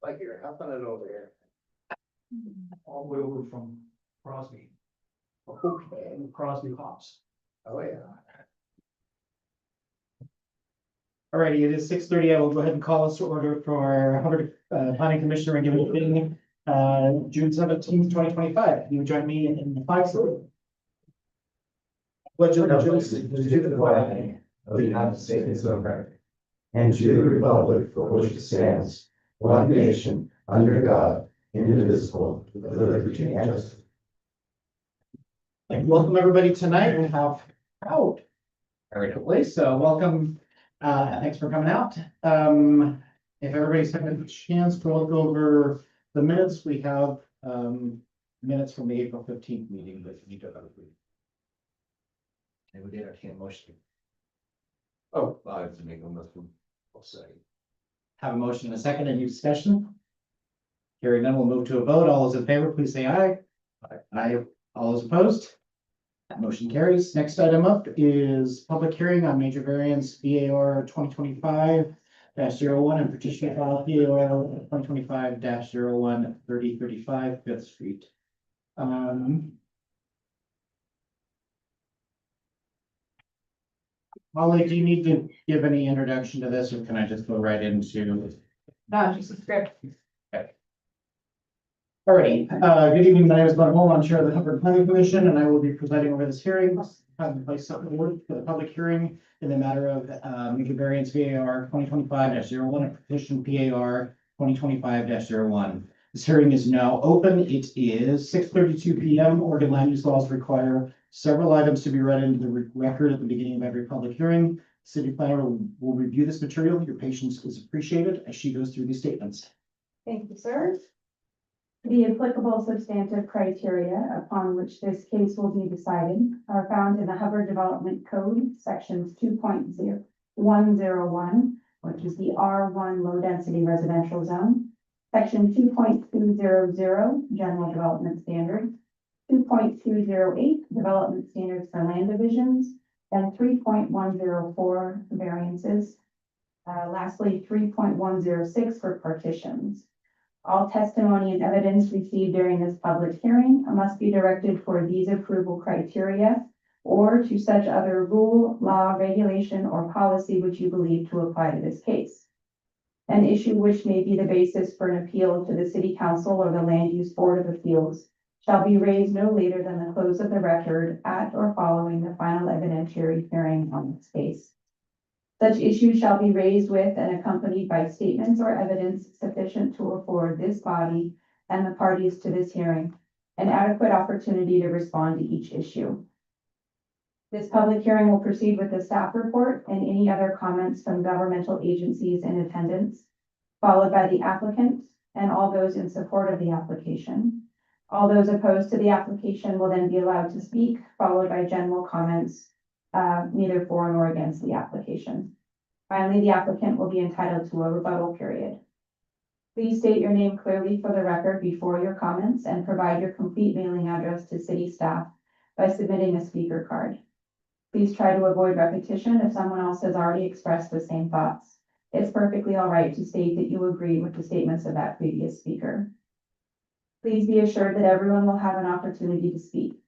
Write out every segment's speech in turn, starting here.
Like here, how about it over here? All the way over from Crosby, Okay. Crosby Hops. Oh, yeah. Alrighty, it is 6:30. I will go ahead and call us to order for Hubbard Planning Commission regular meeting, June 17th, 2025. Can you join me in the flag salute? Pledge allegiance To the flag of the United States of America, and to the republic for which it stands, one nation, under God, indivisible, with liberty and justice. Welcome everybody tonight. We have crowd. Very so welcome. Thanks for coming out. If everybody's having a chance to look over the minutes, we have minutes from the April 15th meeting that you took out. And we did our can motion. Oh, I have to make a motion. I'll say. Have a motion and a second. Any discussion? Hearing none, we'll move to a vote. All those in favor, please say aye. Aye. All those opposed? That motion carries. Next item up is public hearing on major variance VAR 2025-01 and petition file VAR 2025-01 3035 Fifth Street. Molly, do you need to give any introduction to this, or can I just go right into? Just a script. Alrighty, good evening, my name is Bud Holm, I'm Chair of the Hubbard Planning Commission, and I will be presiding over this hearing. Have placed up for the public hearing in the matter of major variance VAR 2025-01 and petition PAR 2025-01. This hearing is now open. It is 6:32 p.m. Oregon land use laws require several items to be read into the record at the beginning of every public hearing. City planner will review this material. Your patience is appreciated as she goes through these statements. Thank you, sir. The applicable substantive criteria upon which this case will be decided are found in the Hubbard Development Code, sections 2.0101, which is the R1 low density residential zone, section 2.200, general development standards, 2.208, development standards for land divisions, and 3.104 variances. Lastly, 3.106 for partitions. All testimony and evidence received during this public hearing must be directed for these approval criteria or to such other rule, law, regulation, or policy which you believe to apply to this case. An issue which may be the basis for an appeal to the City Council or the Land Use Board of Appeals shall be raised no later than the close of the record at or following the final evidentiary hearing on this case. Such issues shall be raised with and accompanied by statements or evidence sufficient to afford this body and the parties to this hearing an adequate opportunity to respond to each issue. This public hearing will proceed with the staff report and any other comments from governmental agencies in attendance, followed by the applicant and all those in support of the application. All those opposed to the application will then be allowed to speak, followed by general comments, neither for nor against the application. Finally, the applicant will be entitled to a rebuttal period. Please state your name clearly for the record before your comments and provide your complete mailing address to city staff by submitting a speaker card. Please try to avoid repetition if someone else has already expressed the same thoughts. It's perfectly all right to state that you agree with the statements of that previous speaker. Please be assured that everyone will have an opportunity to speak.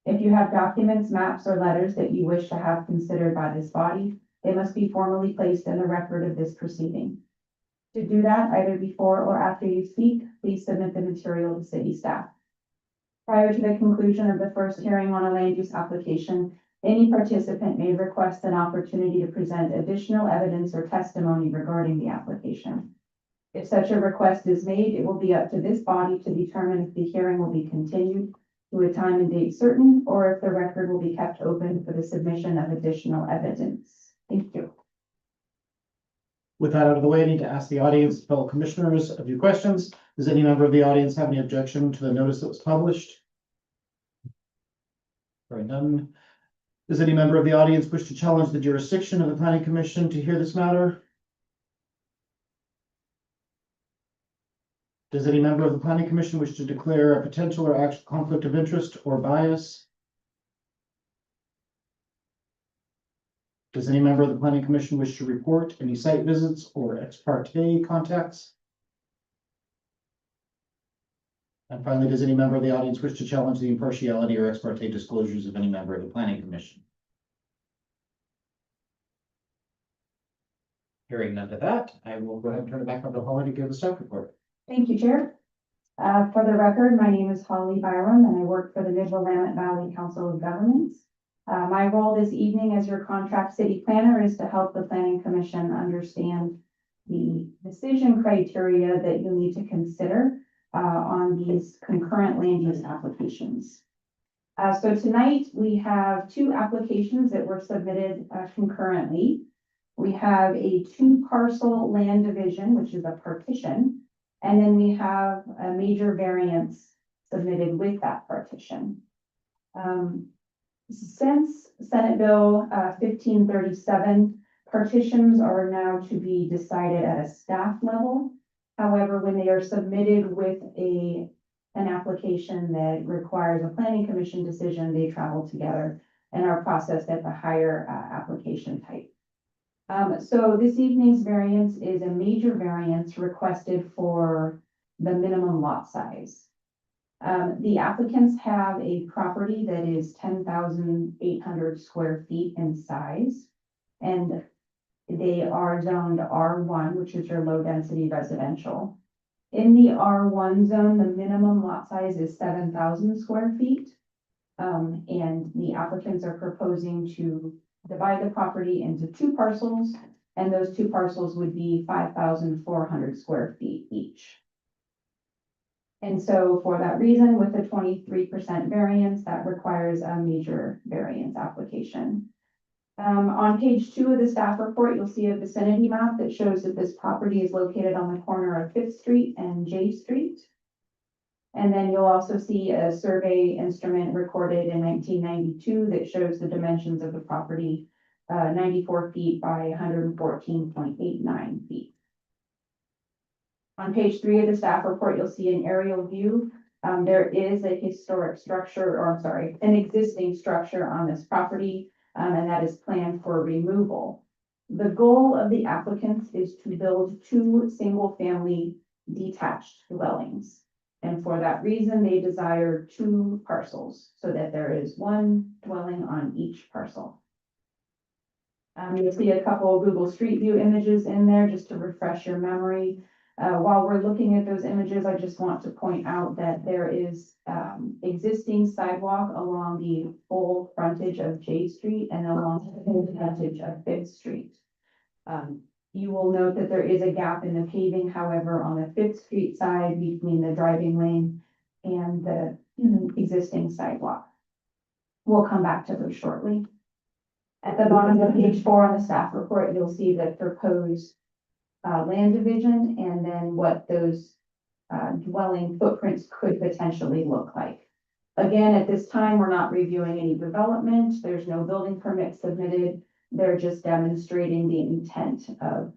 If you have documents, maps, or letters that you wish to have considered by this body, they must be formally placed in the record of this proceeding. To do that, either before or after you speak, please submit the material to city staff. Prior to the conclusion of the first hearing on a land use application, any participant may request an opportunity to present additional evidence or testimony regarding the application. If such a request is made, it will be up to this body to determine if the hearing will be continued, to a time and date certain, or if the record will be kept open for the submission of additional evidence. Thank you. With that out of the way, I need to ask the audience, fellow commissioners, a few questions. Does any member of the audience have any objection to the notice that was published? Hearing none. Does any member of the audience wish to challenge the jurisdiction of the planning commission to hear this matter? Does any member of the planning commission wish to declare a potential or actual conflict of interest or bias? Does any member of the planning commission wish to report any site visits or ex parte contacts? And finally, does any member of the audience wish to challenge the impartiality or ex parte disclosures of any member of the planning commission? Hearing none to that, I will go ahead and turn it back over to Holly to give the staff report. Thank you, Chair. For the record, my name is Holly Byram, and I work for the Midwest Valley Council of Governments. My role this evening as your contract city planner is to help the Planning Commission understand the decision criteria that you need to consider on these concurrent land use applications. So tonight we have two applications that were submitted concurrently. We have a 2-parcel land division, which is a partition, and then we have a major variance submitted with that partition. Since Senate Bill 1537, partitions are now to be decided at a staff level. However, when they are submitted with an application that requires a planning commission decision, they travel together and are processed at the higher application type. So this evening's variance is a major variance requested for the minimum lot size. The applicants have a property that is 10,800 square feet in size, and they are zoned R1, which is your low density residential. In the R1 zone, the minimum lot size is 7,000 square feet. And the applicants are proposing to divide the property into 2 parcels, and those 2 parcels would be 5,400 square feet each. And so for that reason, with the 23% variance, that requires a major variance application. On page 2 of the staff report, you'll see a vicinity map that shows that this property is located on the corner of 5th Street and J Street. And then you'll also see a survey instrument recorded in 1992 that shows the dimensions of the property, 94 feet by 114.89 feet. On page 3 of the staff report, you'll see an aerial view. There is a historic structure, or I'm sorry, an existing structure on this property, and that is planned for removal. The goal of the applicants is to build 2 single-family detached dwellings. And for that reason, they desire 2 parcels so that there is 1 dwelling on each parcel. You'll see a couple of Google Street View images in there just to refresh your memory. While we're looking at those images, I just want to point out that there is existing sidewalk along the full frontage of J Street and along the full frontage of 5th Street. You will note that there is a gap in the paving, however, on the 5th Street side between the driving lane and the existing sidewalk. We'll come back to those shortly. At the bottom of page 4 on the staff report, you'll see the proposed land division and then what those dwelling footprints could potentially look like. Again, at this time, we're not reviewing any development. There's no building permit submitted. They're just demonstrating the intent of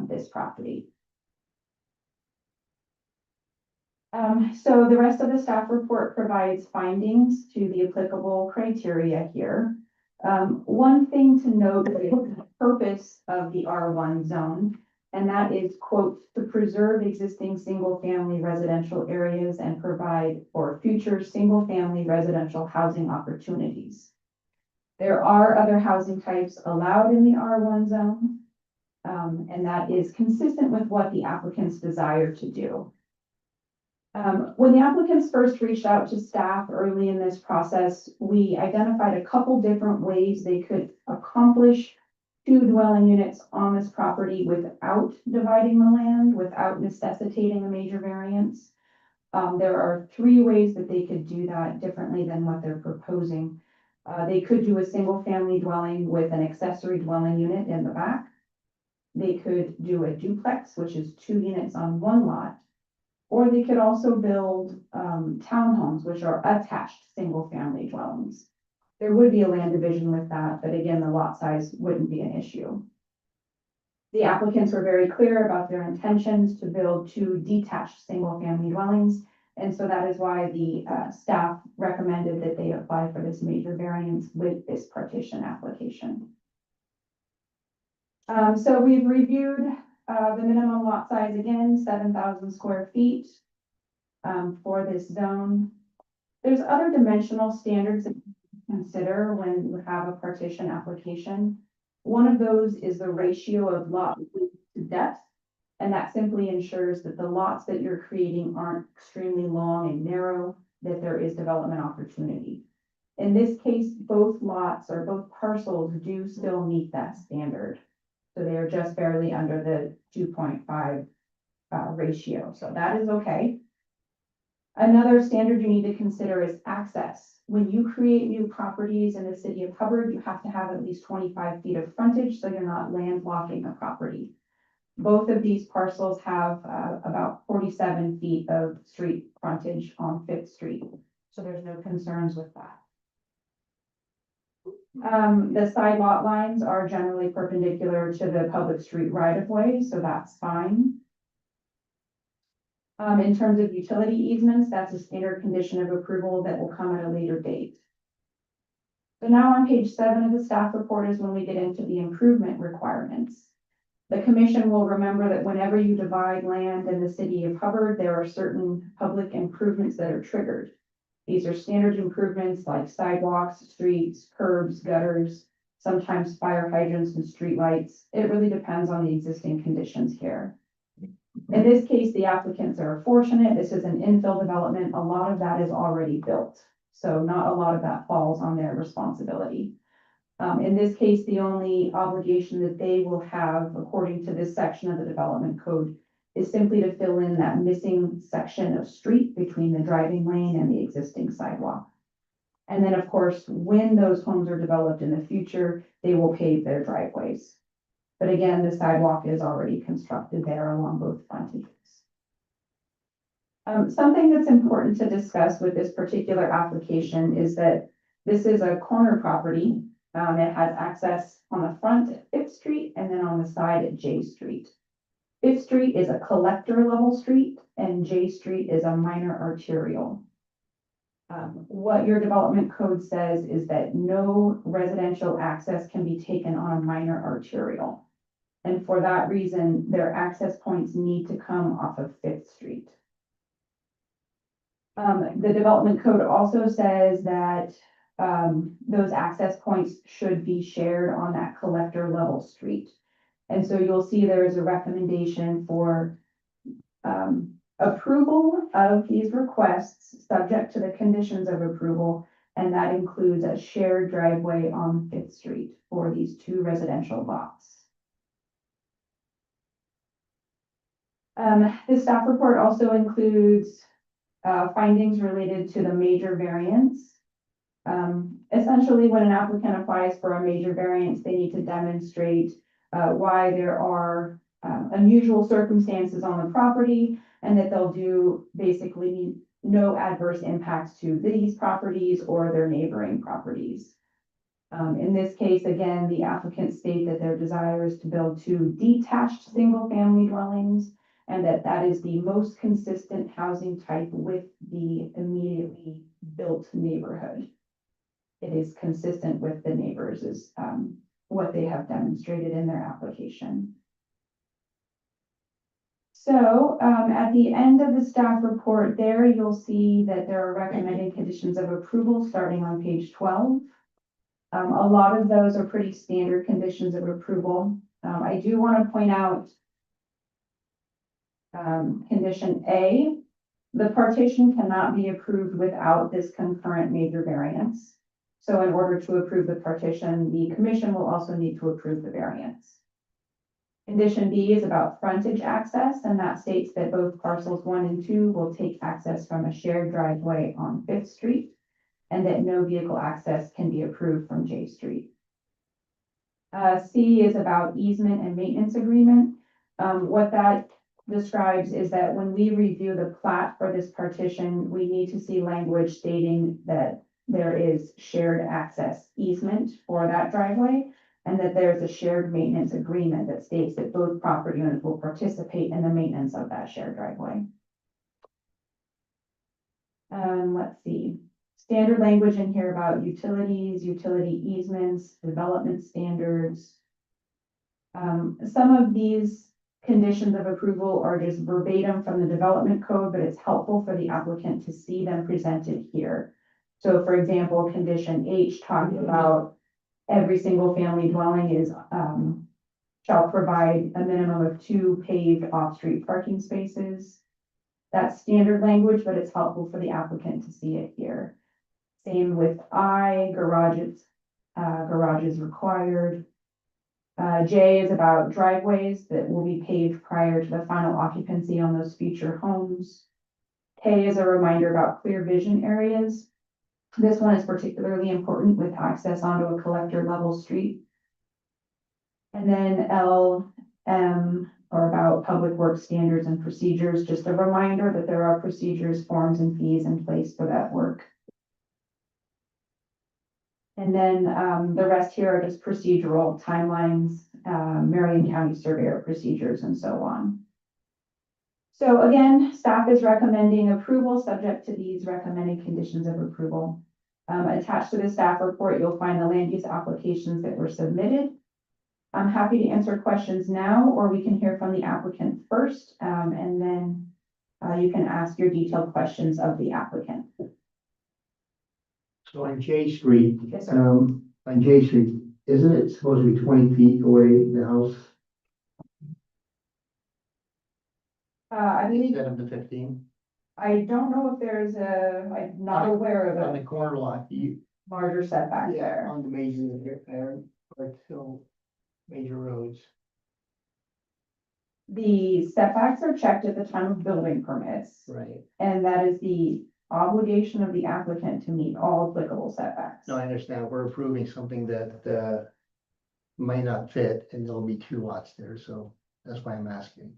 this property. So the rest of the staff report provides findings to the applicable criteria here. One thing to note is the purpose of the R1 zone, and that is, quote, to preserve existing single-family residential areas and provide for future single-family residential housing opportunities. There are other housing types allowed in the R1 zone, and that is consistent with what the applicants desire to do. When the applicants first reached out to staff early in this process, we identified a couple different ways they could accomplish 2 dwelling units on this property without dividing the land, without necessitating a major variance. There are three ways that they could do that differently than what they're proposing. They could do a single family dwelling with an accessory dwelling unit in the back. They could do a duplex, which is 2 units on one lot. Or they could also build townhomes, which are attached single family dwellings. There would be a land division with that, but again, the lot size wouldn't be an issue. The applicants were very clear about their intentions to build 2 detached single-family dwellings. And so that is why the staff recommended that they apply for this major variance with this partition application. So we've reviewed the minimum lot size again, 7,000 square feet for this zone. There's other dimensional standards that you consider when you have a partition application. One of those is the ratio of lot width to depth, and that simply ensures that the lots that you're creating aren't extremely long and narrow, that there is development opportunity. In this case, both lots or both parcels do still meet that standard. So they are just barely under the 2.5 ratio, so that is okay. Another standard you need to consider is access. When you create new properties in the city of Hubbard, you have to have at least 25 feet of frontage, so you're not landlocking a property. Both of these parcels have about 47 feet of street frontage on 5th Street, so there's no concerns with that. The side lot lines are generally perpendicular to the public street right-of-way, so that's fine. In terms of utility easements, that's a standard condition of approval that will come at a later date. So now on page 7 of the staff report is when we get into the improvement requirements. The commission will remember that whenever you divide land in the city of Hubbard, there are certain public improvements that are triggered. These are standard improvements like sidewalks, streets, curbs, gutters, sometimes fire hydrants and streetlights. It really depends on the existing conditions here. In this case, the applicants are fortunate. This is an infill development. A lot of that is already built, so not a lot of that falls on their responsibility. In this case, the only obligation that they will have, according to this section of the development code, is simply to fill in that missing section of street between the driving lane and the existing sidewalk. And then, of course, when those homes are developed in the future, they will pave their driveways. But again, the sidewalk is already constructed there along both frontages. Something that's important to discuss with this particular application is that this is a corner property. It has access on the front at 5th Street and then on the side at J Street. 5th Street is a collector level street and J Street is a minor arterial. What your development code says is that no residential access can be taken on a minor arterial. And for that reason, their access points need to come off of 5th Street. The development code also says that those access points should be shared on that collector level street. And so you'll see there is a recommendation for approval of these requests subject to the conditions of approval. And that includes a shared driveway on 5th Street for these 2 residential lots. The staff report also includes findings related to the major variance. Essentially, when an applicant applies for a major variance, they need to demonstrate why there are unusual circumstances on the property and that they'll do basically no adverse impacts to these properties or their neighboring properties. In this case, again, the applicants state that their desire is to build 2 detached single-family dwellings and that is the most consistent housing type with the immediately built neighborhood. It is consistent with the neighbors is what they have demonstrated in their application. So at the end of the staff report there, you'll see that there are recommended conditions of approval starting on page 12. A lot of those are pretty standard conditions of approval. I do want to point out condition A, the partition cannot be approved without this concurrent major variance. So in order to approve the partition, the commission will also need to approve the variance. Condition B is about frontage access, and that states that both parcels 1 and 2 will take access from a shared driveway on Fifth Street, and that no vehicle access can be approved from J Street. C is about easement and maintenance agreement. What that describes is that when we review the plat for this partition, we need to see language stating that there is shared access easement for that driveway, and that there's a shared maintenance agreement that states that both property owners will participate in the maintenance of that shared driveway. Let's see. Standard language in here about utilities, utility easements, development standards. Some of these conditions of approval are just verbatim from the development code, but it's helpful for the applicant to see them presented here. So for example, condition H talks about every single family dwelling is, shall provide a minimum of 2 paved off-street parking spaces. That's standard language, but it's helpful for the applicant to see it here. Same with I, garages required. J is about driveways that will be paved prior to the final occupancy on those future homes. K is a reminder about clear vision areas. This one is particularly important with access onto a collector level street. And then L, M are about public works standards and procedures. Just a reminder that there are procedures, forms, and fees in place for that work. And then the rest here are just procedural timelines, Marion County Surveyor procedures, and so on. So again, staff is recommending approval subject to these recommended conditions of approval. Attached to the staff report, you'll find the land use applications that were submitted. I'm happy to answer questions now, or we can hear from the applicant first, and then you can ask your detailed questions of the applicant. So on J Street, Yes, sir. on J Street, isn't it supposed to be 20 feet away the house I believe, instead of the 15? I don't know if there's I'm not aware of On a the corner lot, larger setback there. on the major, or still major roads. The setbacks are checked at the time of building permits, Right. and that is the obligation of the applicant to meet all applicable setbacks. No, I understand. We're approving something that might not fit, and there'll be 2 lots there, so that's why I'm asking.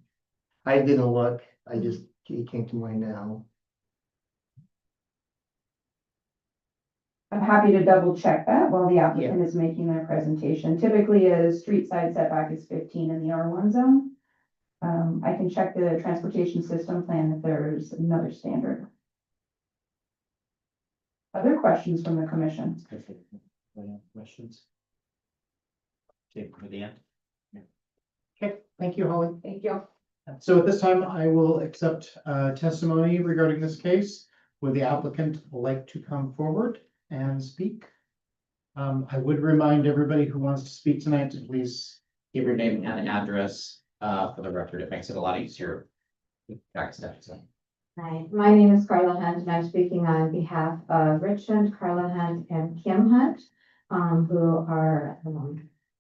I didn't look, it came to mind now. I'm happy to double check that while the applicant is making their presentation. Typically, a street side setback is 15 in the R1 zone. I can check the transportation system plan if there's another standard. Other questions from the commission? Questions? Okay, for the end. Okay, thank you, Holly. Thank you. So at this time, I will accept testimony regarding this case. Would the applicant like to come forward and speak? I would remind everybody who wants to speak tonight to please give your name and address for the record. It makes it a lot easier. Back stuff. Hi, my name is Carla Hunt, and I'm speaking on behalf of Richmond, Carla Hunt, and Kim Hunt, who are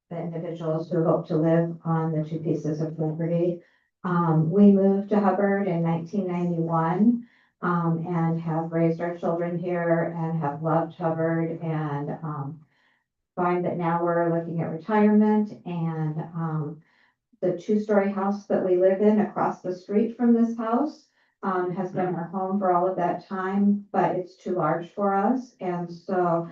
the individuals who hope to live on the 2 pieces of property. We moved to Hubbard in 1991 and have raised our children here and have loved Hubbard, and find that now we're looking at retirement, and the 2-story house that we live in across the street from this house has been our home for all of that time, but it's too large for us. And so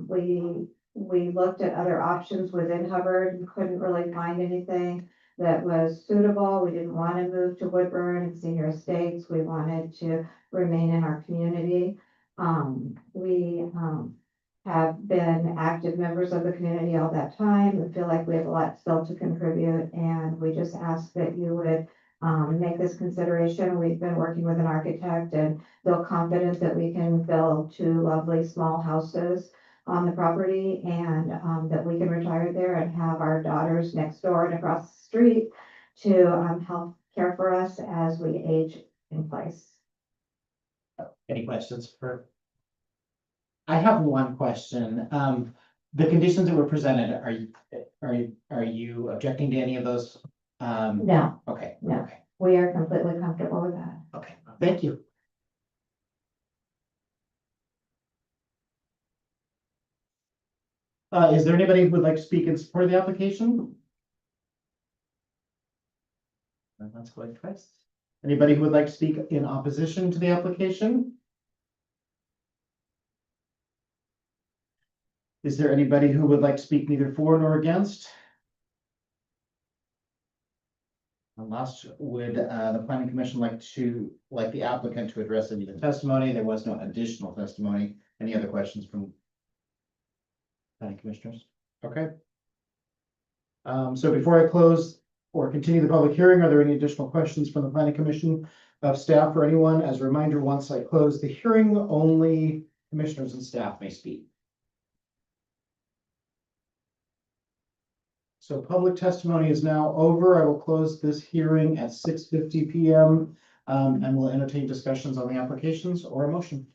we looked at other options within Hubbard and couldn't really find anything that was suitable. We didn't want to move to Woodburn and Senior Estates. We wanted to remain in our community. We have been active members of the community all that time. We feel like we have a lot still to contribute, and we just ask that you would make this consideration. We've been working with an architect and feel confident that we can build 2 lovely small houses on the property, and that we can retire there and have our daughters next door and across the street to help care for us as we age in place. Any questions for? I have one question. The conditions that were presented, are you objecting to any of those? No, Okay. No. Okay, we are completely comfortable with that. okay, thank you. Is there anybody who would like to speak in support of the application? And that's going twice. Anybody who would like to speak in opposition to the application? Is there anybody who would like to speak neither for nor against? And last, would the planning commission like the applicant to address any of the testimony? There was no additional testimony. Any other questions from planning commissioners? Okay. So before I close or continue the public hearing, are there any additional questions from the planning commission of staff or anyone? As a reminder, once I close the hearing, only commissioners and staff may speak. So public testimony is now over. I will close this hearing at 6:50 PM. And we'll entertain discussions on the applications or a motion.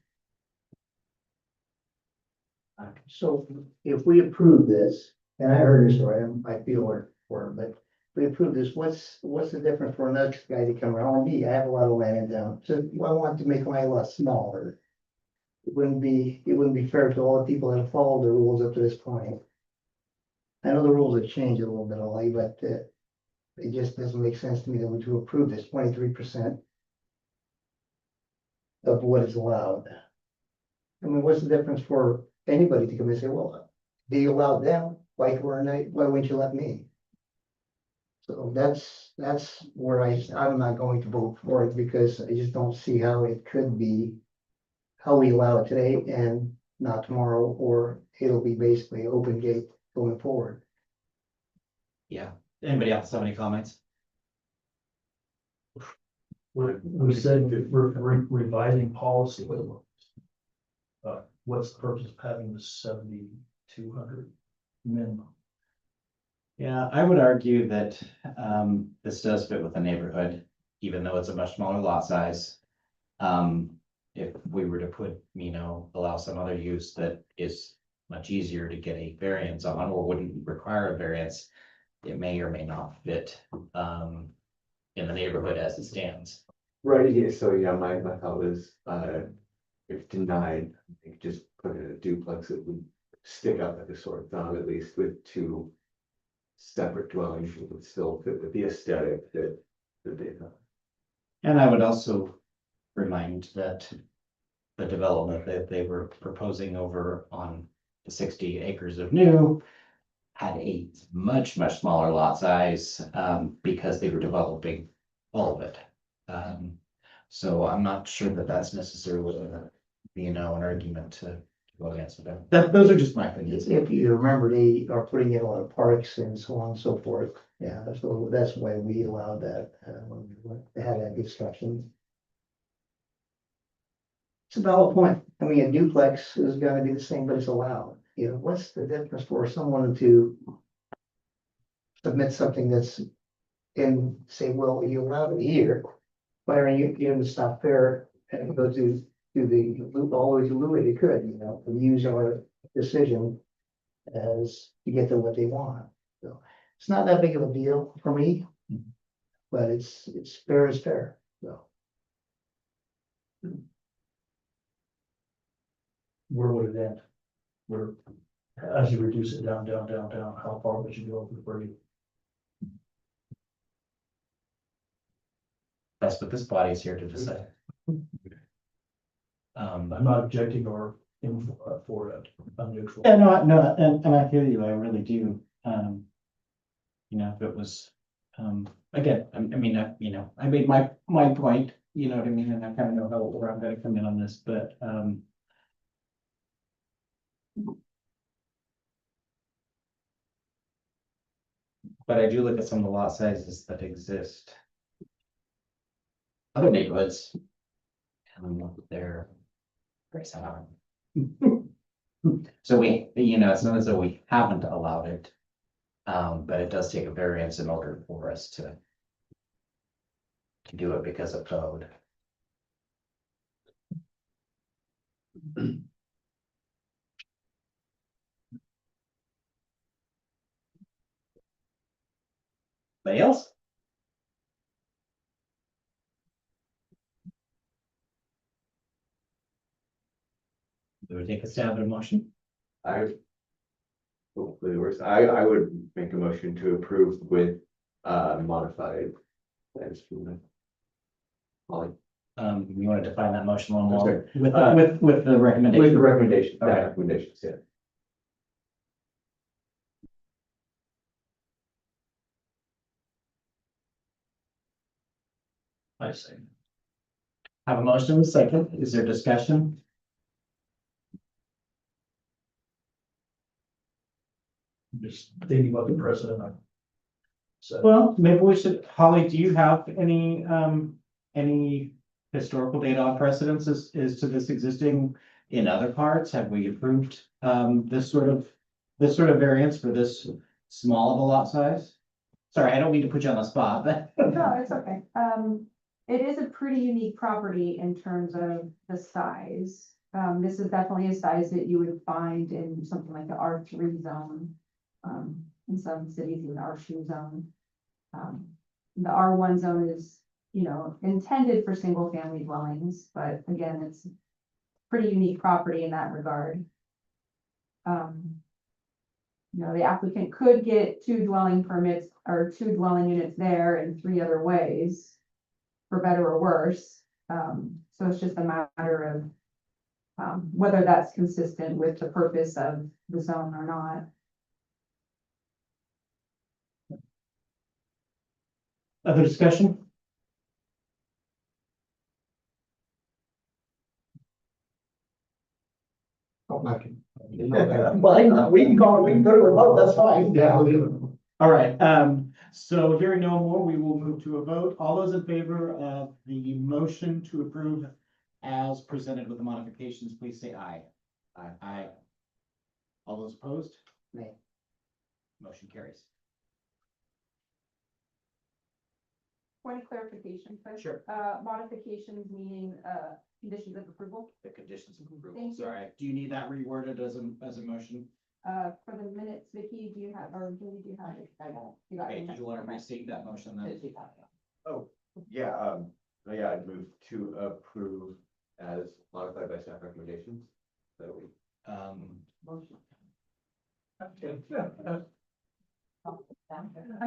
So if we approve this, and I heard your story, I feel for it, but if we approve this, what's the difference for another guy to come around? Or me, I have a lot of land in town, so I want to make my lot smaller. It wouldn't be fair to all the people that have followed the rules up to this point. I know the rules have changed a little bit, Ollie, but it just doesn't make sense to me that we to approve this 23% of what is allowed. I mean, what's the difference for anybody to come and say, well, they allowed them, why wouldn't you let me? So that's where I'm not going to vote for it, because I just don't see how it could be how we allow it today and not tomorrow, or it'll be basically open gate going forward. Yeah. Anybody else have any comments? We said we're revising policy. What's the purpose of having the 7,200 minimum? Yeah, I would argue that this does fit with the neighborhood, even though it's a much smaller lot size. If we were to put, allow some other use that is much easier to get a variance on or wouldn't require a variance, it may or may not fit in the neighborhood as it stands. Right, yeah, so yeah, my thought was, if denied, I think just put in a duplex, it would stick out like a sore thumb, at least with two separate dwellings, it would still fit with the aesthetic that they have. And I would also remind that the development that they were proposing over on the 60 acres of new had a much, much smaller lot size because they were developing all of it. So I'm not sure that that's necessarily, an argument to go against it. Those are just my opinions. If you remember, they are putting in a lot of parks and so on and so forth. Yeah, so that's why we allowed that, when we had that discussion. It's a valid point. I mean, a duplex is gonna be the same, but it's allowed. What's the difference for someone to submit something that's and say, well, you allowed it here, why are you, it's not fair, and go to the loop, always Louis, they could, and use our decision as to get to what they want. So it's not that big of a deal for me, but it's fair as fair, so. Where would it end? Where, as you reduce it down, how far would you go before you? That's what this body is here to decide. I'm not objecting or in for it. I'm neutral. Yeah, no, and I feel you, I really do. If it was, again, I made my point, you know what I mean, and I kind of know where I'm gonna come in on this, but, But I do look at some of the lot sizes that exist. Other neighborhoods. And they're very similar. So it's not as though we haven't allowed it. But it does take a variance in order for us to do it because of code. Anybody else? We would take a stab at a motion. I. Hopefully it works. I would make a motion to approve with, modified. Plans from the. Holly. You want to define that motion one I'm more sorry. with, Uh, with the With the recommendation? recommendation, Okay. recommendations, yeah. I say. Have a motion and a second. Is there discussion? Just thinking about the precedent. So, Well, maybe we should, Holly, do you have any historical data on precedents as to this existing in other parts? Have we approved, this sort of variance for this small of a lot size? Sorry, I don't mean to put you on the spot, but. No, it's okay. It is a pretty unique property in terms of the size. This is definitely a size that you would find in something like the R3 zone. In some cities, in the R2 zone. The R1 zone is, intended for single family dwellings, but again, it's pretty unique property in that regard. The applicant could get 2 dwelling permits or 2 dwelling units there in 3 other ways, for better or worse. So it's just a matter of whether that's consistent with the purpose of the zone or not. Other discussion? Well, we can call, we can go to a vote, that's fine. Yeah. All right, so hearing no more, we will move to a vote. All those in favor of the motion to approve as presented with the modifications, please say aye. Aye. Aye. All those opposed? Nay. Motion carries. Point of clarification, Chris. Sure. Modifications meaning, conditions of approval. The conditions of approval, Thank you. sorry. Do you need that reworded as a motion? For the minutes, Vicky, do you have, or Julie, do you have it? I don't. You got Okay, it. did you want to restate that motion then? Yeah, yeah, I'd move to approve as modified by staff recommendations. So we. I'm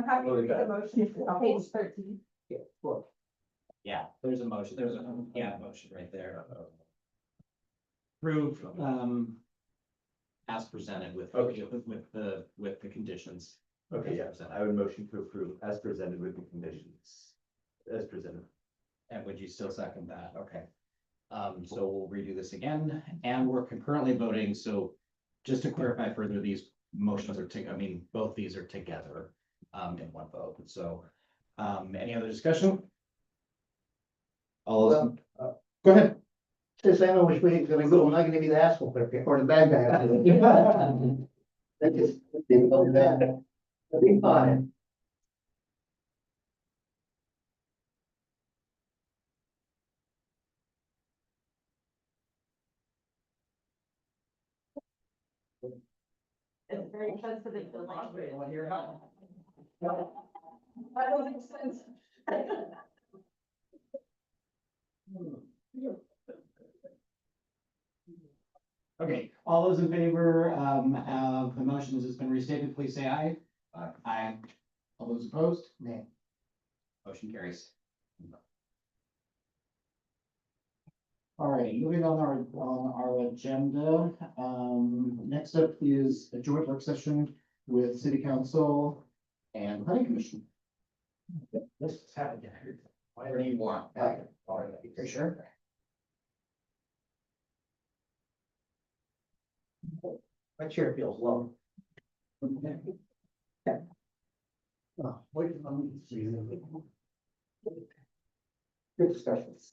happy to read the motion, on page 13. Yeah, there's a motion, motion right there. Approve, As presented with, Okay. with the conditions. Okay, yeah, I would motion to approve as presented with the conditions. As presented. And would you still second that? Okay. So we'll redo this again, and we're concurrently voting, so just to clarify further, these motions are both these are together, in one vote, so, any other discussion? All those, go ahead. Since I know which way it's gonna go, I'm not gonna be the asshole or the bad guy. That just, that'll be fine. It's very sensitive to language. That doesn't make sense. Okay, all those in favor, of the motion as it's been restated, please say aye. Aye. Aye. All those opposed? Nay. motion carries. All right, moving on our agenda, next up is a joint work session with city council and planning commission. Let's have it. Whatever you want. For sure. My chair feels low. Good discussions.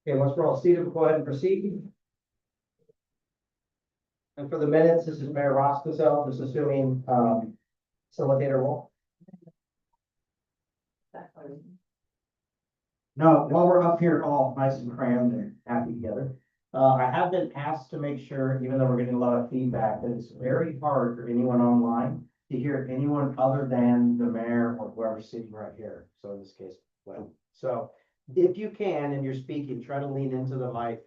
Okay, once we're all seated, we'll go ahead and proceed. And for the minutes, this is Mayor Roscoe, just assuming, facilitator role. No, while we're up here all nice and crammed and happy together, I have been asked to make sure, even though we're getting a lot of feedback, that it's very hard for anyone online to hear anyone other than the mayor or whoever's sitting right here. So in this case, well, so if you can, and you're speaking, try to lean into the mic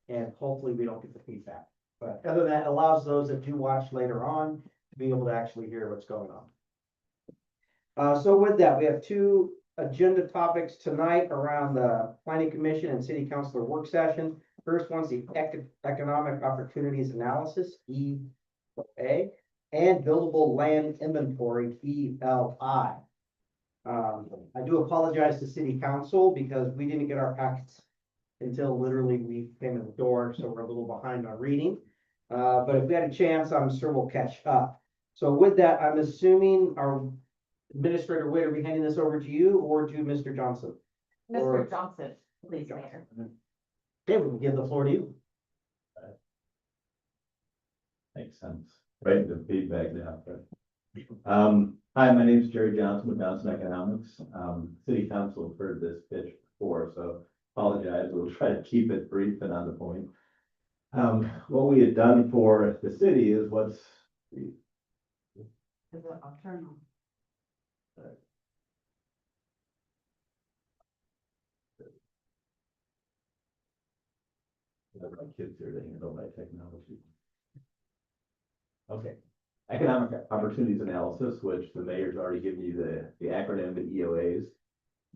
and hopefully we don't get the feedback. But other than that, it allows those that do watch later on to be able to actually hear what's going on. So with that, we have two agenda topics tonight around the planning commission and city councilor work session. First one's the economic opportunities analysis, EOA, and buildable land inventory, ELI. I do apologize to city council because we didn't get our packets until literally we came in the door, so we're a little behind on reading. But if we had a chance, I'm sure we'll catch up. So with that, I'm assuming our Administrator Witt, are we handing this over to you or to Mr. Johnson? Or- Mr. Johnson, please, Mayor. Okay, we'll give the floor to you. Makes sense. Right, the feedback now. Hi, my name is Jerry Johnson with Johnson Economics. City Council have heard this pitch before, so apologize. We'll try to keep it brief and on the point. What we had done for the city is I'll turn on. my kids here to handle my technology. Okay, economic opportunities analysis, which the mayor's already given you the acronym, the EOAs.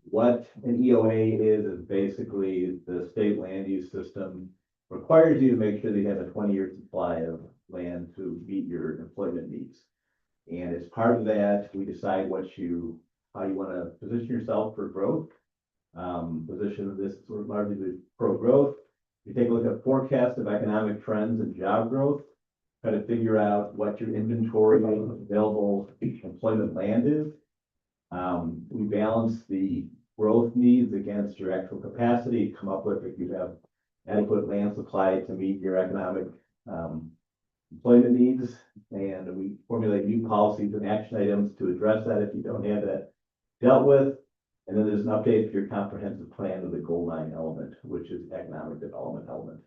What an EOA is basically the state land use system requires you to make sure that you have a 20-year supply of land to meet your employment needs. And as part of that, we decide how you want to position yourself for growth. Position this sort of largely pro growth. You take a look at forecast of economic trends and job growth, try to figure out what your inventory of available employment land is. We balance the growth needs against your actual capacity, come up with if you have adequate land supply to meet your economic employment needs. And we formulate new policies and action items to address that if you don't have that dealt with. And then there's an update for your comprehensive plan of the goal line element, which is economic development element.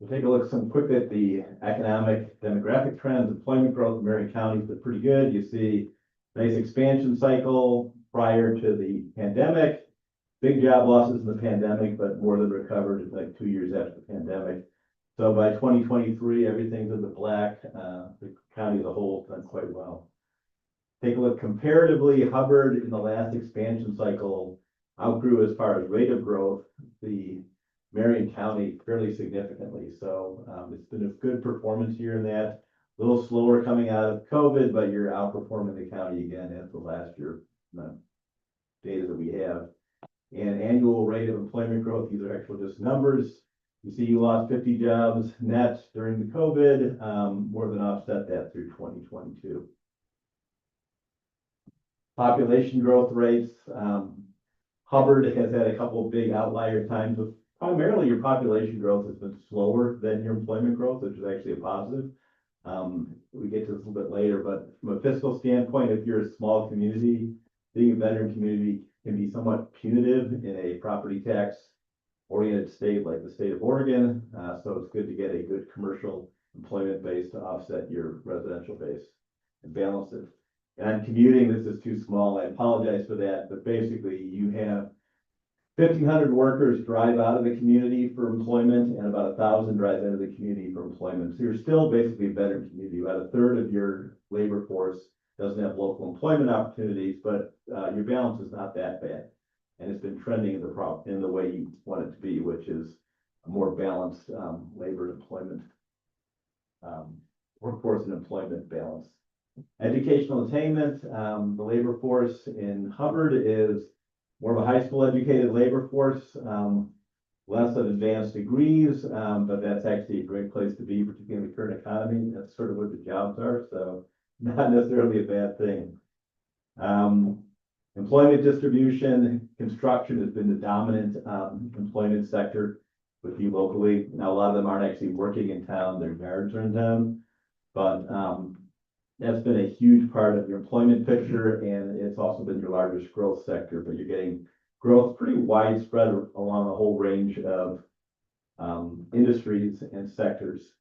We'll take a look quickly at the economic demographic trends. Employment growth in Marion County is pretty good. You see nice expansion cycle prior to the pandemic. Big job losses in the pandemic, but more than recovered like 2 years after the pandemic. So by 2023, everything's in the black. The county as a whole has done quite well. Take a look comparatively, Hubbard in the last expansion cycle outgrew as far as rate of growth, the Marion County fairly significantly. So it's been a good performance year in that. A little slower coming out of COVID, but you're outperforming the county again as the last year data that we have. And annual rate of employment growth, these are actual just numbers. You see you lost 50 jobs net during the COVID, more than offset that through 2022. Population growth rates, Hubbard has had a couple of big outlier times, but primarily your population growth has been slower than your employment growth, which is actually a positive. We get to this a little bit later, but from a fiscal standpoint, if you're a small community, being a veteran community can be somewhat punitive in a property tax oriented state like the state of Oregon. So it's good to get a good commercial employment base to offset your residential base and balance it. And on commuting, this is too small. I apologize for that, but basically you have 1,500 workers drive out of the community for employment and about 1,000 drive into the community for employment. So you're still basically a veteran community. About a third of your labor force doesn't have local employment opportunities, but your balance is not that bad. And it's been trending in the way you want it to be, which is a more balanced labor employment, workforce and employment balance. Educational attainment, the labor force in Hubbard is more of a high school educated labor force, less of advanced degrees, but that's actually a great place to be, particularly in the current economy. That's sort of where the jobs are, so not necessarily a bad thing. Employment distribution, construction has been the dominant employment sector with you locally. Now, a lot of them aren't actually working in town, their yards are in town, but that's been a huge part of your employment picture, and it's also been your largest growth sector, but you're getting growth pretty widespread along a whole range of industries and sectors.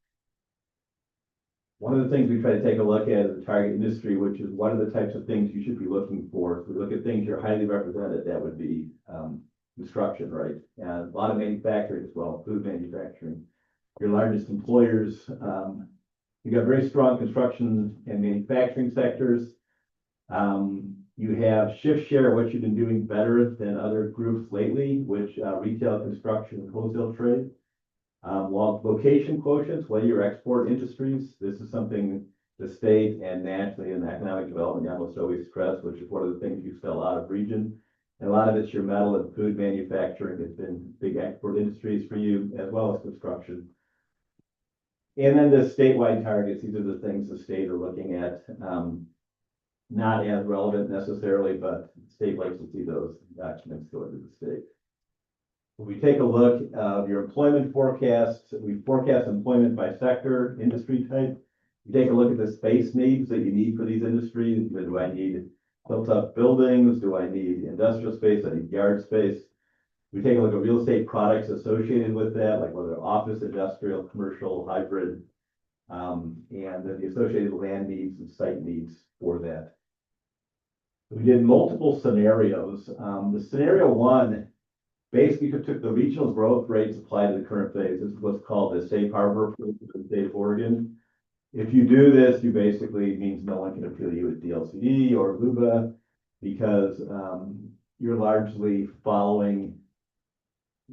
one of the things we try to take a look at is the target industry, which is what are the types of things you should be looking for. If we look at things you're highly represented, that would be construction, right? And a lot of manufacturing as well, food manufacturing. Your largest employers, you got very strong construction and manufacturing sectors. You have shift share, what you've been doing better than other groups lately, which retail, construction, and wholesale trade. While location quotients, what are your export industries? This is something the state and nationally in economic development almost always stress, which is one of the things you sell out of region. And a lot of it's your metal and food manufacturing has been big export industries for you, as well as construction. And then the statewide targets, these are the things the state are looking at. Not as relevant necessarily, but the state likes to see those documents go into the state. If we take a look at your employment forecast, we forecast employment by sector, industry type. You take a look at the space needs that you need for these industries. Do I need built-up buildings? Do I need industrial space? I need yard space. We take a look at real estate products associated with that, like whether office, industrial, commercial, hybrid, and then the associated land needs and site needs for that. We did multiple scenarios. The scenario one basically took the regional growth rates applied to the current phase. This is what's called the safe harbor for the state of Oregon. If you do this, you basically means no one can appeal you with DLCD or LUBA because you're largely following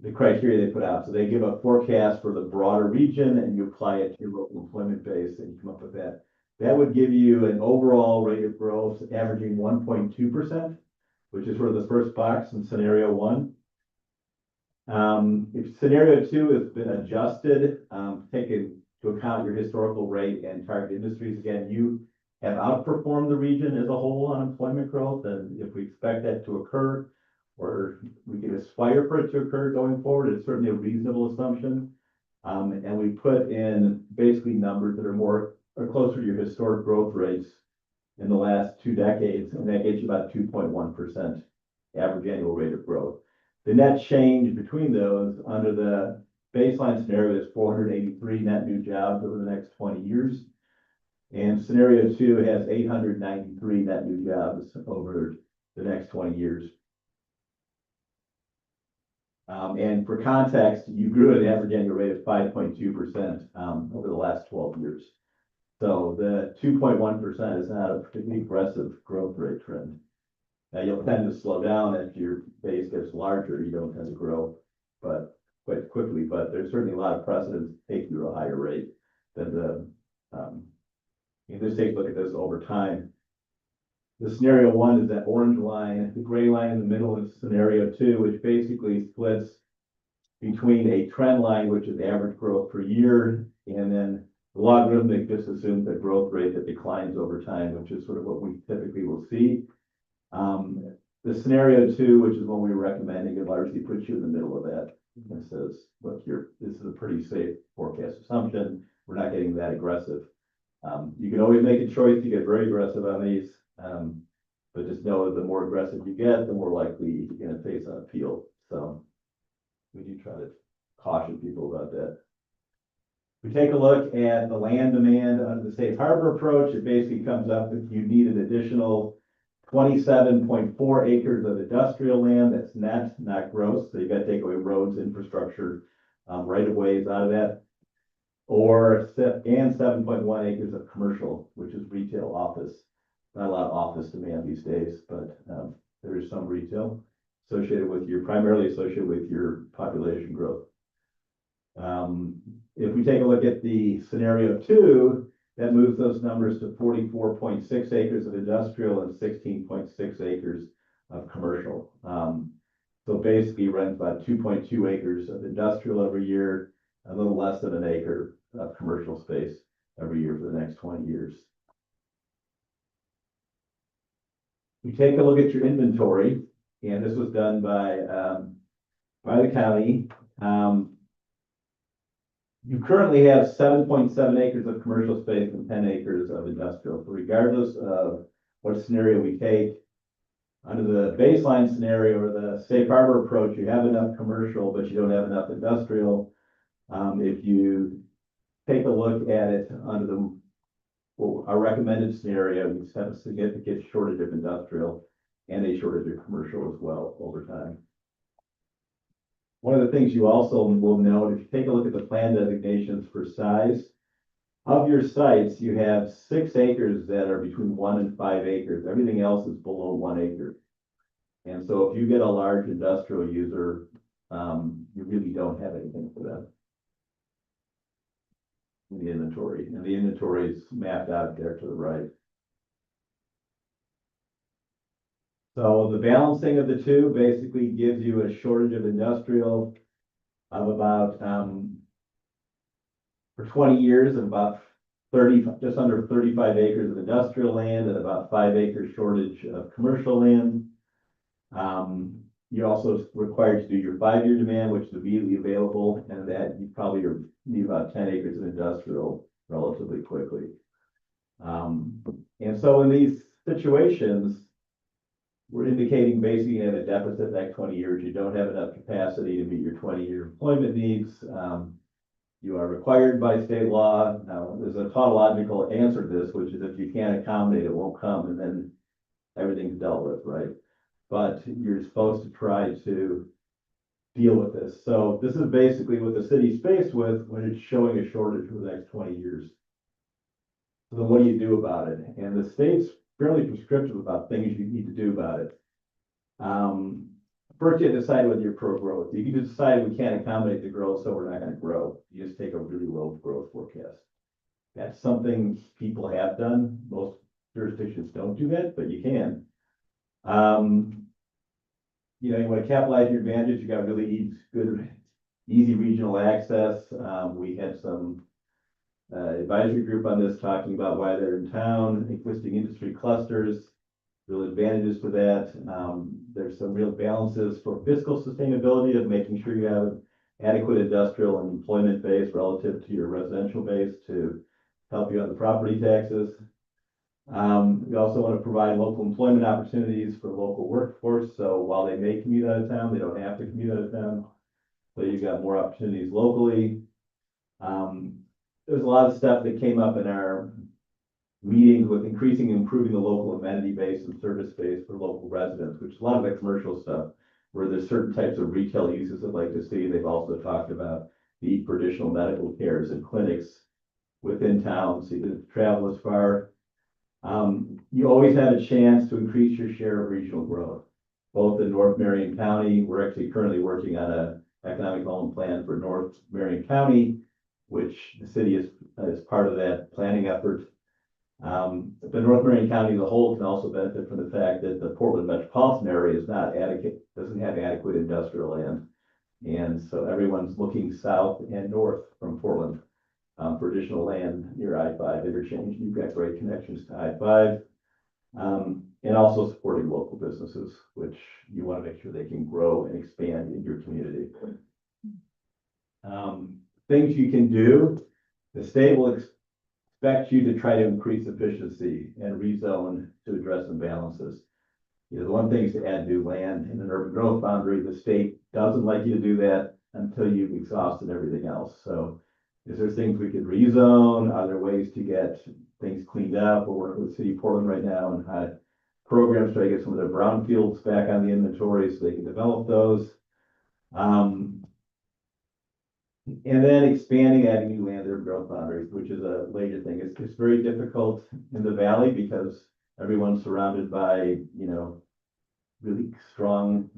the criteria they put out. So they give a forecast for the broader region and you apply it to your local employment base and you come up with that. That would give you an overall rate of growth averaging 1.2%, which is sort of the first box in scenario one. If scenario two has been adjusted, taking into account your historical rate and target industries, again, you have outperformed the region as a whole on employment growth. And if we expect that to occur, or we can aspire for it to occur going forward, it's certainly a reasonable assumption. And we put in basically numbers that are closer to your historic growth rates in the last 2 decades, and that gets you about 2.1% average annual rate of growth. The net change between those under the baseline scenario is 483 net new jobs over the next 20 years. And scenario two has 893 net new jobs over the next 20 years. And for context, you grew at an average annual rate of 5.2% over the last 12 years. So the 2.1% is not a particularly aggressive growth rate trend. Now you'll tend to slow down as your base gets larger. You don't tend to grow, but quite quickly. But there's certainly a lot of precedents to take you to a higher rate than the. You can just take a look at this over time. The scenario one is that orange line. The gray line in the middle is scenario two, which basically splits between a trend line, which is average growth per year, and then the logarithmic just assumes a growth rate that declines over time, which is sort of what we typically will see. The scenario two, which is what we're recommending, it largely puts you in the middle of that. It says, look, this is a pretty safe forecast assumption. We're not getting that aggressive. You can always make a choice to get very aggressive on these, but just know that the more aggressive you get, the more likely you're going to face an appeal. So we do try to caution people about that. We take a look at the land demand under the safe harbor approach. It basically comes up that you need an additional 27.4 acres of industrial land. That's net, not gross. So you got to take away roads, infrastructure, right of ways out of that. And 7.1 acres of commercial, which is retail office. Not a lot of office demand these days, but there is some retail primarily associated with your population growth. If we take a look at the scenario two, that moves those numbers to 44.6 acres of industrial and 16.6 acres of commercial. So basically runs about 2.2 acres of industrial every year, a little less than an acre of commercial space every year for the next 20 years. We take a look at your inventory, and this was done by the county. You currently have 7.7 acres of commercial space and 10 acres of industrial. So regardless of what scenario we take, under the baseline scenario or the safe harbor approach, you have enough commercial, but you don't have enough industrial. If you take a look at it under the well, our recommended scenario, we have a significant shortage of industrial and a shortage of commercial as well over time. One of the things you also will note, if you take a look at the plan designations for size, of your sites, you have 6 acres that are between 1 and 5 acres. Everything else is below 1 acre. And so if you get a large industrial user, you really don't have anything for them in the inventory, and the inventory is mapped out there to the right. So the balancing of the two basically gives you a shortage of industrial of about, for 20 years, of about 30, just under 35 acres of industrial land and about 5 acre shortage of commercial land. You're also required to do your 5-year demand, which is immediately available, and that you probably need about 10 acres of industrial relatively quickly. And so in these situations, we're indicating basically you have a deficit next 20 years. You don't have enough capacity to meet your 20-year employment needs. You are required by state law. Now, there's a tautological answer to this, which is if you can't accommodate, it won't come, and then everything's dealt with, right? But you're supposed to try to deal with this. So this is basically what the city's faced with when it's showing a shortage for the next 20 years. So then what do you do about it? And the state's fairly prescriptive about things you need to do about it. First, you have to decide whether you're pro-growth. You can decide we can't accommodate the growth, so we're not going to grow. You just take a really low growth forecast. That's something people have done. Most jurisdictions don't do that, but you can. You know, you want to capitalize your advantage. You got really good, easy regional access. We had some advisory group on this talking about why they're in town, existing industry clusters, real advantages to that. There's some real balances for fiscal sustainability of making sure you have adequate industrial and employment base relative to your residential base to help you on the property taxes. We also want to provide local employment opportunities for local workforce. So while they may commute out of town, they don't have to commute out of town. So you've got more opportunities locally. There's a lot of stuff that came up in our meetings with increasing and improving the local amenity base and service base for local residents, which is a lot of the commercial stuff where there's certain types of retail uses I'd like to see. They've also talked about the need for additional medical cares and clinics within town, so you didn't travel as far. You always have a chance to increase your share of regional growth. Both in North Marion County, we're actually currently working on an economic development plan for North Marion County, which the city is part of that planning effort. The North Marion County as a whole can also benefit from the fact that the Portland metropolitan area is not adequate, doesn't have adequate industrial land. And so everyone's looking south and north from Portland for additional land near I-5 interchange. You've got great connections to I-5. And also supporting local businesses, which you want to make sure they can grow and expand in your community. Things you can do, the state will expect you to try to increase efficiency and rezone to address imbalances. You know, the one thing is to add new land in an urban growth boundary. The state doesn't like you to do that until you've exhausted everything else. So is there things we could rezone? Are there ways to get things cleaned up? We're working with the city of Portland right now and had programs try to get some of their brownfields back on the inventory so they can develop those. And then expanding, adding new land urban growth boundaries, which is a later thing. It's very difficult in the valley because everyone's surrounded by, you know, really strong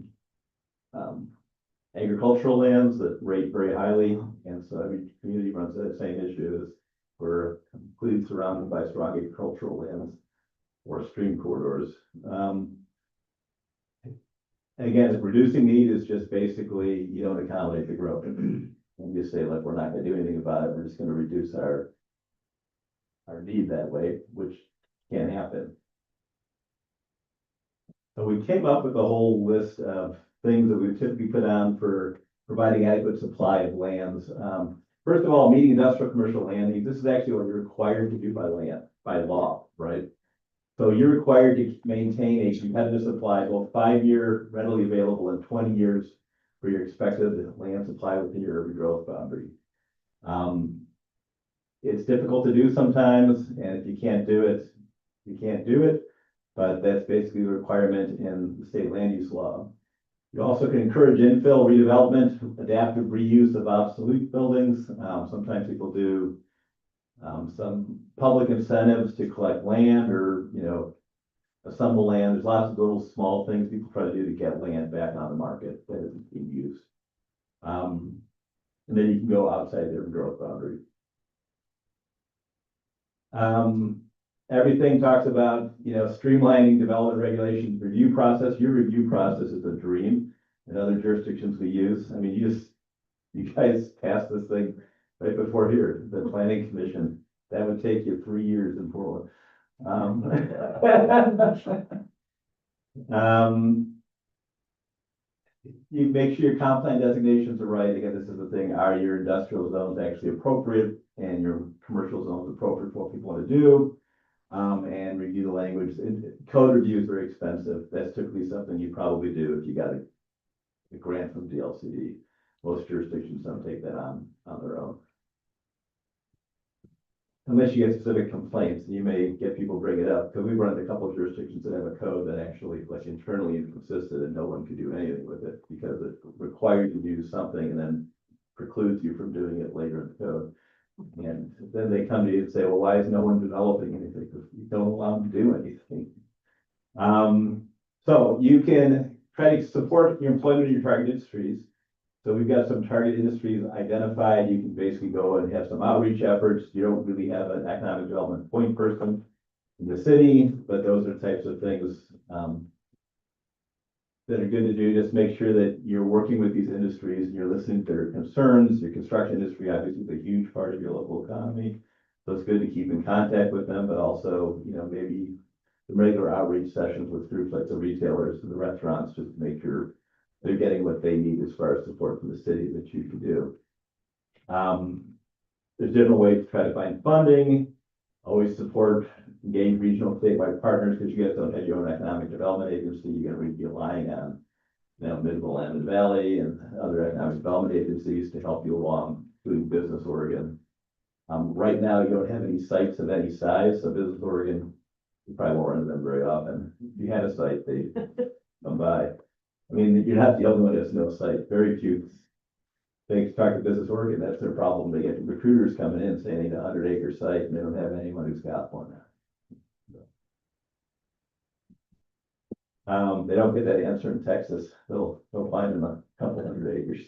agricultural lands that rate very highly. And so every community runs that same issue is we're completely surrounded by strong agricultural lands or stream corridors. Again, reducing need is just basically you don't accommodate the growth. And you say, like, we're not going to do anything about it. We're just going to reduce our need that way, which can't happen. So we came up with a whole list of things that we typically put on for providing adequate supply of lands. First of all, meeting industrial commercial land needs. This is actually what you're required to do by law, right? So you're required to maintain a competitive supply, both 5-year readily available and 20 years for your expected land supply within your urban growth boundary. it's difficult to do sometimes, and if you can't do it, you can't do it. But that's basically the requirement in the state land use law. You also can encourage infill redevelopment, adaptive reuse of obsolete buildings. Sometimes people do some public incentives to collect land or, assemble land. There's lots of little small things people try to do to get land back on the market that isn't being used. And then you can go outside their growth boundary. Everything talks about, streamlining development regulations review process. Your review process is a dream. In other jurisdictions we use, I mean, you guys passed this thing right before here, the planning commission. That would take you 3 years in Portland. You make sure your comp plan designations are right. Again, this is the thing, are your industrial zones actually appropriate and your commercial zones appropriate for what people want to do? And review the language. Code review is very expensive. That's typically something you probably do if you got a grant from DLCD. Most jurisdictions don't take that on their own. Unless you get specific complaints, you may get people bring it up, because we run into a couple of jurisdictions that have a code that actually, like, internally inconsistent and no one can do anything with it because it requires you to do something and then precludes you from doing it later in the code. And then they come to you and say, well, why is no one developing anything? Because you don't allow them to do anything. So you can try to support your employment in your target industries. So we've got some target industries identified. You can basically go and have some outreach efforts. You don't really have an economic development point person in the city, but those are types of things that are good to do. Just make sure that you're working with these industries and you're listening to their concerns. Your construction industry obviously is a huge part of your local economy. So it's good to keep in contact with them, but also, maybe the regular outreach sessions with groups like the retailers and the restaurants, just to make sure they're getting what they need as far as support from the city that you can do. There's different ways to try to find funding. Always support, engage regional statewide partners, because you guys don't have your own economic development agency. You're going to be relying on, Mid-Willamette Valley and other economic development agencies to help you along doing Business Oregon. Right now, you don't have any sites of any size, so Business Oregon, you probably won't run into them very often. If you had a site, they come by. I mean, you're not the only one that has no site. Very few things talk to Business Oregon. That's their problem. They get recruiters coming in saying they need a 100-acre site, and they don't have anyone who's got one. They don't get that answer in Texas. They'll find them a couple 100 acres.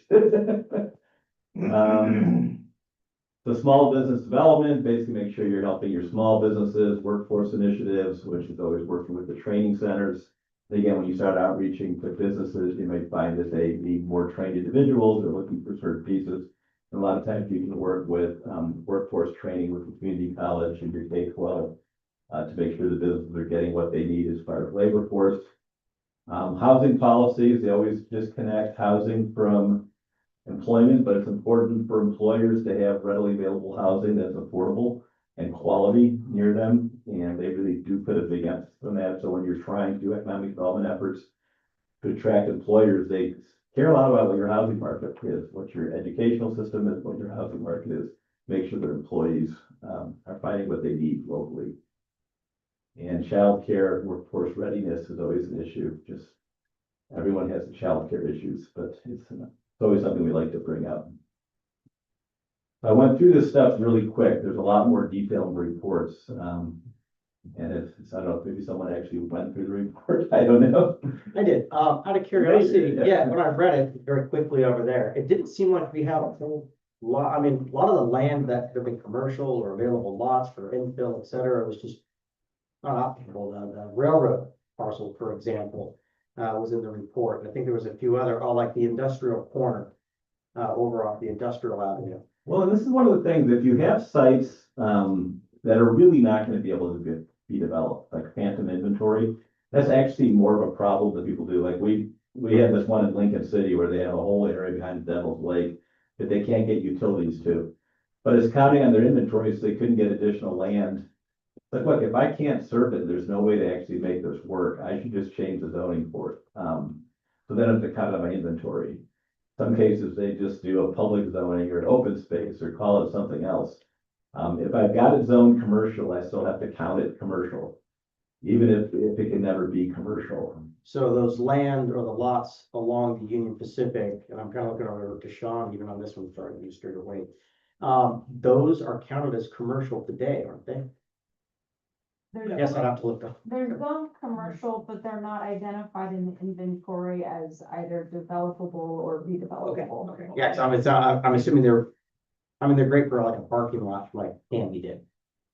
The small business development, basically make sure you're helping your small businesses, workforce initiatives, which is always working with the training centers. Again, when you start outreaching to businesses, you might find that they need more trained individuals. They're looking for certain pieces. And a lot of times you can work with workforce training with the community college and your K-12 to make sure the businesses are getting what they need as far as labor force. Housing policies, they always disconnect housing from employment, but it's important for employers to have readily available housing that's affordable and quality near them. And they really do put a big emphasis on that. So when you're trying to do economic development efforts to attract employers, they care a lot about what your housing market is, what your educational system is, what your housing market is. Make sure their employees are finding what they need locally. And childcare, workforce readiness is always an issue. Just everyone has the childcare issues, but it's always something we like to bring up. I went through this stuff really quick. There's a lot more detail in the reports. And I don't know if maybe someone actually went through the report. I don't know. I did. Out of curiosity, when I read it very quickly over there, it didn't seem like we have a whole lot. I mean, a lot of the land that could be commercial or available lots for infill, et cetera, was just not optimal. The railroad parcel, for example, was in the report. And I think there was a few other, like the industrial corner over off the industrial avenue. Well, and this is one of the things, if you have sites that are really not going to be able to be developed, like phantom inventory, that's actually more of a problem that people do. Like we had this one in Lincoln City where they have a whole area behind Devil's Lake that they can't get utilities to. But it's counting on their inventory, so they couldn't get additional land. But look, if I can't serve it, there's no way to actually make this work. I should just change the zoning for it. So then I have to cut out my inventory. Some cases, they just do a public zoning or an open space or call it something else. If I've got it zoned commercial, I still have to count it commercial. Even if it can never be commercial. So those land or the lots along the Union Pacific, and I'm kind of looking over to Sean, even on this one, sorry, you straight away. Those are counted as commercial today, aren't they? Yes, I'd have to look up. They're zone commercial, but they're not identified in the inventory as either developable or redevelopable. Okay, yeah, so I'm assuming they're great for like a parking lot like Canby did.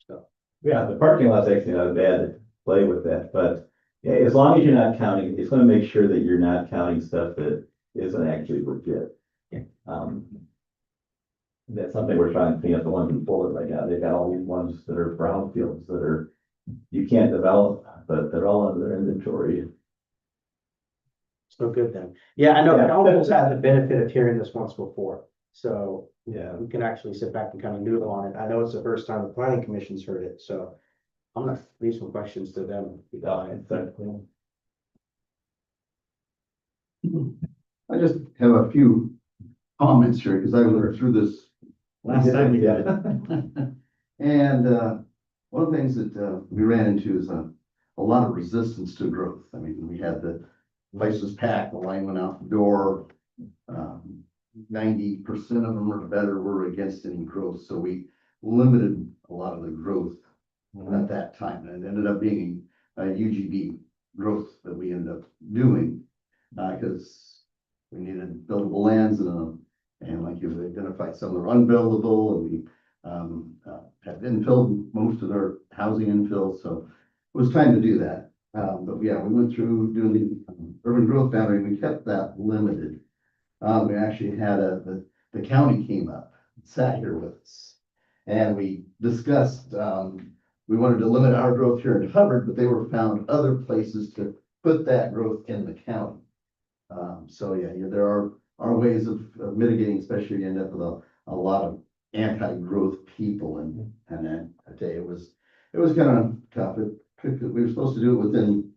So, Yeah, the parking lot's actually not bad to play with that, but yeah, as long as you're not counting, it's gonna make sure that you're not counting stuff that isn't actually legit. Yeah. That's something we're trying to clean up the ones in Fuller right now. They've got all these ones that are brownfields that are, you can't develop, but they're all under their inventory. so good then. Yeah, I know Yeah. council's had the benefit of hearing this once before, so Yeah. we can actually sit back and kind of noodle on it. I know it's the first time the planning commission's heard it, so I'm gonna leave some questions to them. I just have a few comments here, because I went through this Last time we did it. And one of the things that we ran into is a lot of resistance to growth. I mean, we had the place was packed, the line went out the door. 90% of them or better were against any growth, so we limited a lot of the growth at that time. And it ended up being a UGB growth that we ended up doing, because we needed buildable lands and like you've identified, some are unbuildable, and we have infilled most of our housing infill, so it was time to do that. But yeah, we went through doing the urban growth boundary, and we kept that limited. We actually had the county came up, sat here with us, and we discussed, we wanted to limit our growth here in Hubbard, but they were found other places to put that growth in the county. So yeah, there are ways of mitigating, especially if you end up with a lot of anti-growth people, and then I tell you, it was kind of tough. We were supposed to do it within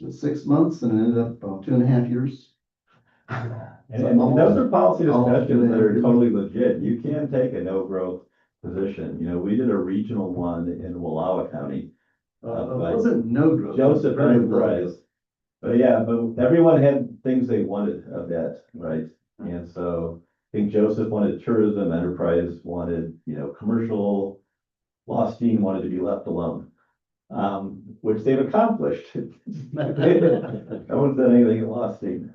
just 6 months, and it ended up about 2.5 years. And those are policy discussions that are totally legit. You can take a no growth position. You know, we did a regional one in Wallowa County. It wasn't no growth. Joseph Enterprise. But yeah, but everyone had things they wanted of that, right? And so I think Joseph wanted tourism, Enterprise wanted, commercial. Lostein wanted to be left alone, which they've accomplished. No one's done anything at Lostein.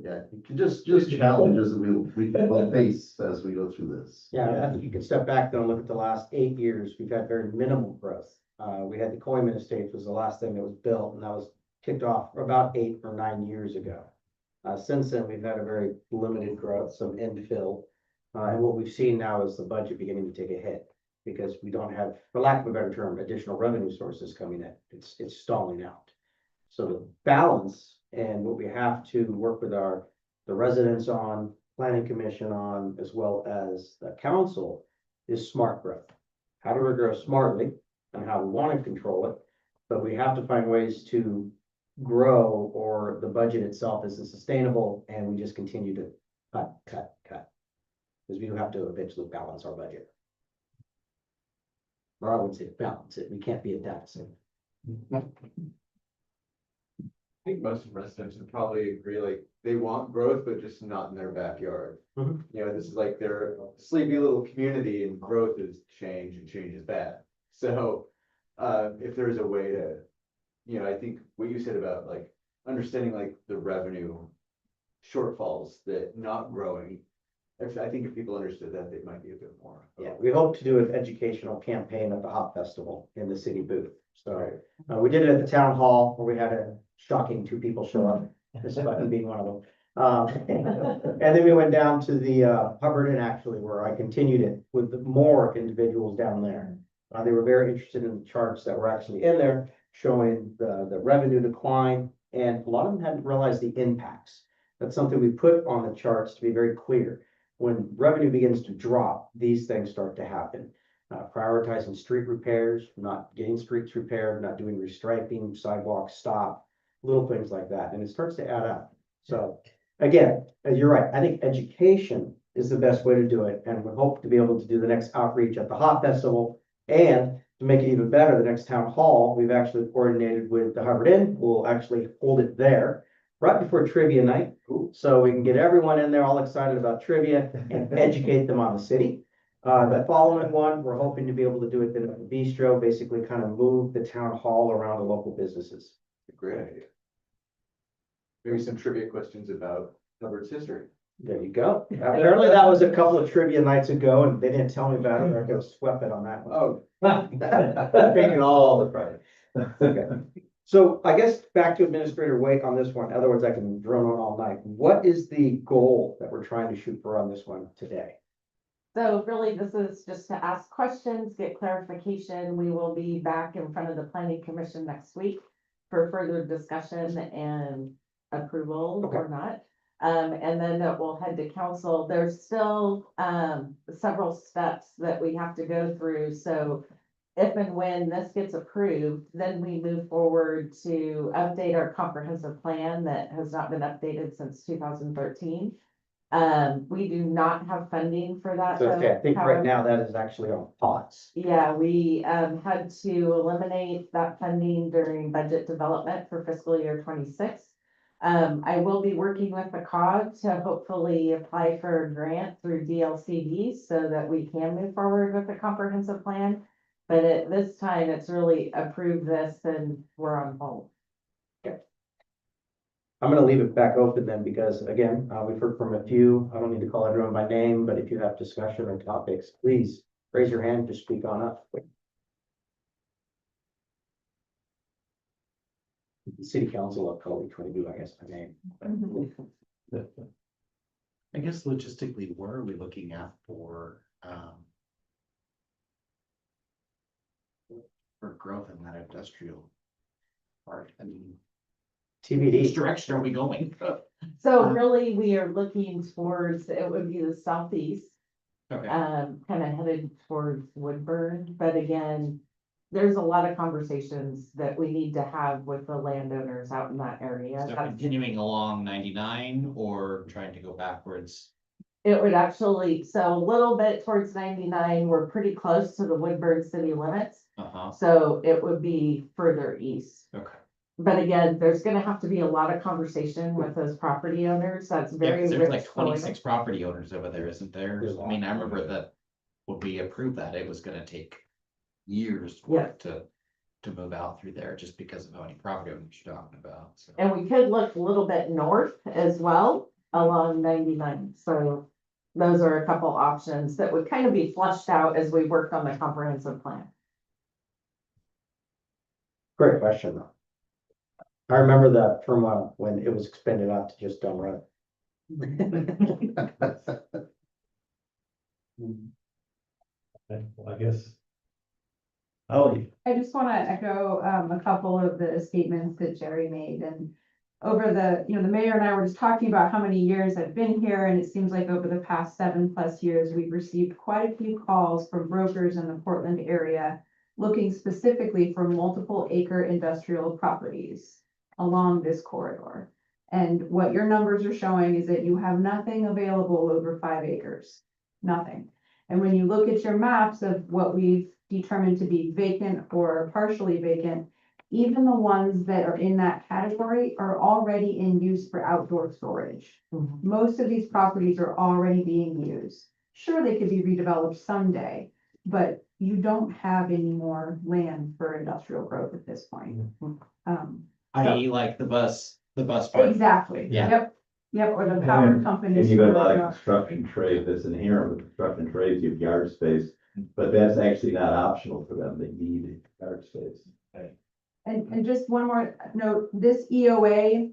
Yeah, you can just challenges that we'll face as we go through this. Yeah, I think you can step back though and look at the last 8 years, we've had very minimal growth. We had the Coleman Estates was the last thing that was built, and that was kicked off about 8 or 9 years ago. Since then, we've had a very limited growth, some infill. And what we've seen now is the budget beginning to take a hit, because we don't have, for lack of a better term, additional revenue sources coming in. It's stalling out. So the balance and what we have to work with the residents on, planning commission on, as well as the council, is smart growth. How do we grow smartly and how we want to control it? But we have to find ways to grow, or the budget itself isn't sustainable and we just continue to cut. Because we do have to eventually balance our budget. Or I would say balance it. We can't be a deficit. I think most residents would probably agree, like, they want growth, but just not in their backyard. Mhm. This is like their sleepy little community, and growth is change, and change is bad. So, if there's a way to, I think what you said about like understanding like the revenue shortfalls, that not growing. I think if people understood that, they might be a bit more. Yeah, we hope to do an educational campaign at the Hop Festival in the city booth. So we did it at the town hall, where we had a shocking 2 people show up, this fucking being one of them. And then we went down to the Hubbard, and actually where I continued it with more individuals down there. They were very interested in the charts that were actually in there, showing the revenue decline, and a lot of them hadn't realized the impacts. That's something we put on the charts to be very clear. When revenue begins to drop, these things start to happen. Prioritizing street repairs, not getting streets repaired, not doing restriping, sidewalks stop, little things like that, and it starts to add up. So again, you're right. I think education is the best way to do it. And we hope to be able to do the next outreach at the Hop Festival. And to make it even better, the next town hall, we've actually coordinated with the Harvard Inn. We'll actually hold it there right before trivia night. So we can get everyone in there all excited about trivia and educate them on the city. The following one, we're hoping to be able to do it in a bistro, basically kind of move the town hall around the local businesses. Great idea. Maybe some trivia questions about Hubbard's history. There you go. Apparently that was a couple of trivia nights ago and they didn't tell me about it, or I could have swept it on that one. Oh. Taking all the credit. Okay. So I guess back to Administrator Wake on this one. In other words, I can drone on all night. What is the goal that we're trying to shoot for on this one today? So really, this is just to ask questions, get clarification. We will be back in front of the planning commission next week for further discussion and approval or not. And then that will head to council. There's still, several steps that we have to go through. So if and when this gets approved, then we move forward to update our comprehensive plan that has not been updated since 2013. We do not have funding for that. So, okay, I think right however- now that is actually on pause. Yeah, we had to eliminate that funding during budget development for fiscal year 26. I will be working with the COG to hopefully apply for a grant through DLCD so that we can move forward with the comprehensive plan. But at this time, it's really approve this and we're on hold. I'm gonna leave it back open then, because again, we've heard from a few, I don't need to call everyone by name, but if you have discussion or topics, please raise your hand to speak on up. City Council of Cody 22, I guess my name. I guess logistically, where are we looking at for growth in that industrial part? I mean, which TBD. direction are we going? So really, we are looking towards, it would be the southeast. Okay. Kind of headed towards Woodburn, but again, there's a lot of conversations that we need to have with the landowners out in that area. So That's- continuing along 99 or trying to go backwards? It would actually, so a little bit towards 99, we're pretty close to the Woodburn city limits, Uh-huh, so it would be further east. okay. But again, there's gonna have to be a lot of conversation with those property owners, that's Yeah, very 'cause there's like rich soil. 26 property owners over there, isn't there? There's a I mean, I lot. remember that when we approved that, it was gonna take years for Yeah. it to move out through there just because of how many property owners you're talking about, so. And we could look a little bit north as well along 99, so those are a couple options that would kind of be flushed out as we work on the comprehensive plan. Great question though. I remember that from when it was expanded out to just Dumb Road. I guess. Oh, I just want to echo a couple of the statements that Jerry made, and over the mayor and I were just talking about how many years I've been here, and it seems like over the past 7+ years, we've received quite a few calls from brokers in the Portland area looking specifically for multiple acre industrial properties along this corridor. And what your numbers are showing is that you have nothing available over 5 acres, nothing. And when you look at your maps of what we've determined to be vacant or partially vacant, even the ones that are in that category are already in use for outdoor storage. Mhm. Most of these properties are already being used. Sure, they could be redeveloped someday, but you don't have any more land for industrial growth at this point. I.e. like the bus part. Exactly. Yeah. Yep, or the power And companies. you got a who lot are- of construction trade that's inherent with construction trades, you have yard space, but that's actually not optional for them, they need yard space. And just one more note, this EOA,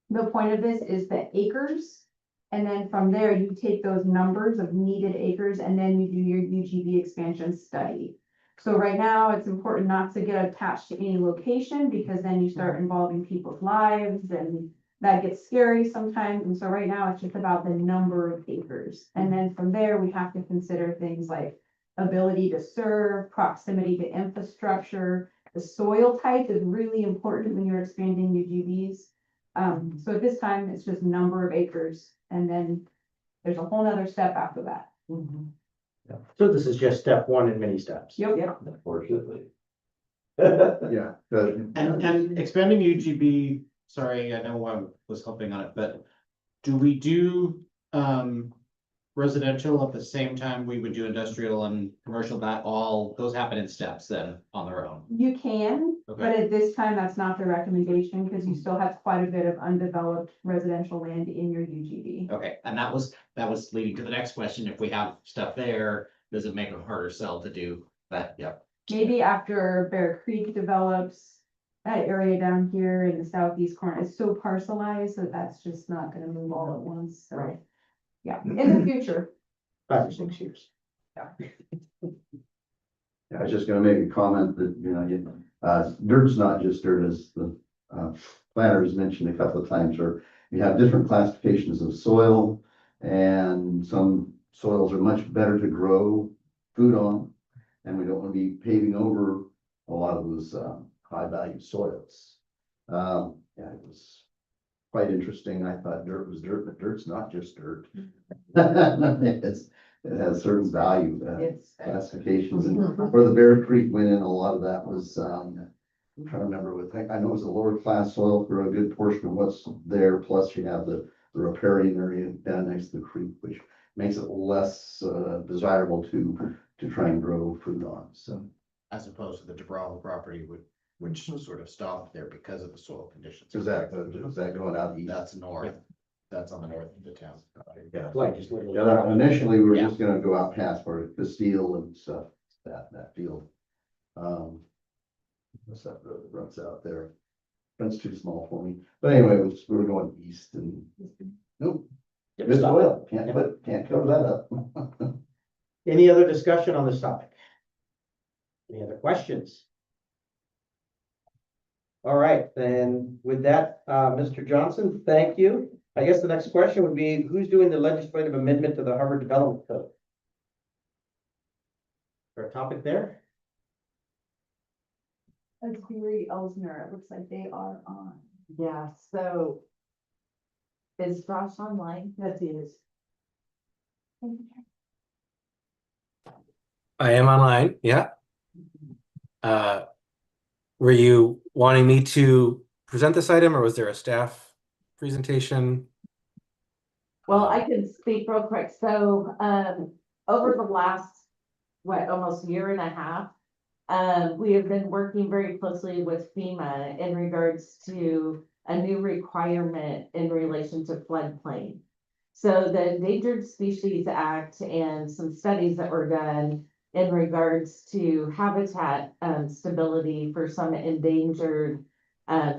the point of this is the acres. And then from there, you take those numbers of needed acres and then you do your UGB expansion study. So right now, it's important not to get attached to any location because then you start involving people's lives and that gets scary sometimes. And so right now, it's just about the number of acres. And then from there, we have to consider things like ability to serve, proximity to infrastructure. The soil type is really important when you're expanding UGBs. So at this time, it's just number of acres. And then There's a whole nother step after that. So this is just step one in many steps. Yep. Unfortunately. Yeah, but And expanding UGB, sorry, I know I was helping on it, but do we do residential at the same time we would do industrial and commercial, that all, those happen in steps then on their own? You can, but Okay, at this time, that's not the recommendation, because you still have quite a bit of undeveloped residential land in your UGB. okay, and that was leading to the next question, if we have stuff there, does it make a harder sell to do that? Yep. Maybe after Bear Creek develops, that area down here in the southeast corner is so parcelized that that's just not gonna move all at once, so. Right. Yeah, in the future. 5 or 6 years. I was just gonna make a comment that, dirt's not just dirt, as the planner has mentioned a couple of times, or you have different classifications of soil. And some soils are much better to grow food on, and we don't want to be paving over a lot of those high value soils. Yeah, it was quite interesting. I thought dirt was dirt, but dirt's not just dirt. It has certain value classifications, and where the Bear Creek went in, a lot of that was, I'm trying to remember what, I know it was a lower class soil for a good portion of what's there, plus you have the riparian area down next to the creek, which makes it less desirable to try and grow food on, so. As opposed to the DeBral property which sort of stopped there because of the soil conditions. Is that going out east? That's north, that's on the north of the town. Yeah. Like just literally. Yeah, initially, we were Yeah. just gonna go out past where the steel and stuff, that field. What's that road that runs out there? That's too small for me, but anyway, we were going east and, nope. Good soil, can't cover that up. Any other discussion on this topic? Any other questions? All right, then with that, Mr. Johnson, thank you. I guess the next question would be, who's doing the legislative amendment to the Hubbard Development Code? For a topic there? That's Gary Elsner, it looks like they are on. Yeah, so. Is Josh online? Yes, he is. I am online, yeah. Were you wanting me to present this item, or was there a staff presentation? Well, I can speak real quick. So, over the last, almost year and a half, we have been working very closely with FEMA in regards to a new requirement in relation to floodplain. So the Endangered Species Act and some studies that were done in regards to habitat stability for some endangered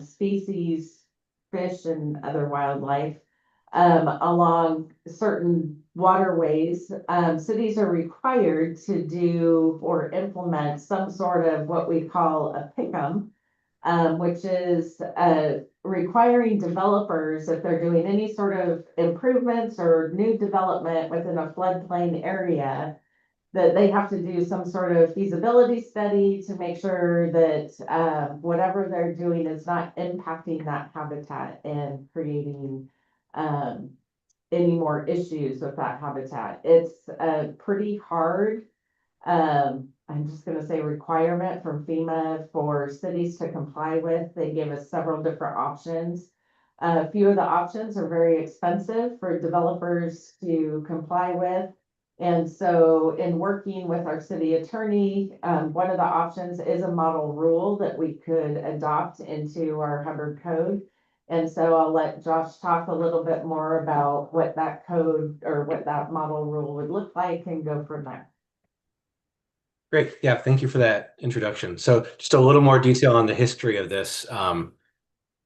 species, fish and other wildlife along certain waterways. Cities are required to do or implement some sort of what we call a PICM, which is requiring developers, if they're doing any sort of improvements or new development within a floodplain area, that they have to do some sort of feasibility study to make sure that whatever they're doing is not impacting that habitat and creating any more issues with that habitat. It's a pretty hard, I'm just gonna say requirement from FEMA for cities to comply with. They gave us several different options. A few of the options are very expensive for developers to comply with. And so in working with our city attorney, one of the options is a model rule that we could adopt into our Hubbard code. And so I'll let Josh talk a little bit more about what that code or what that model rule would look like and go from there. Great, yeah, thank you for that introduction. So just a little more detail on the history of this.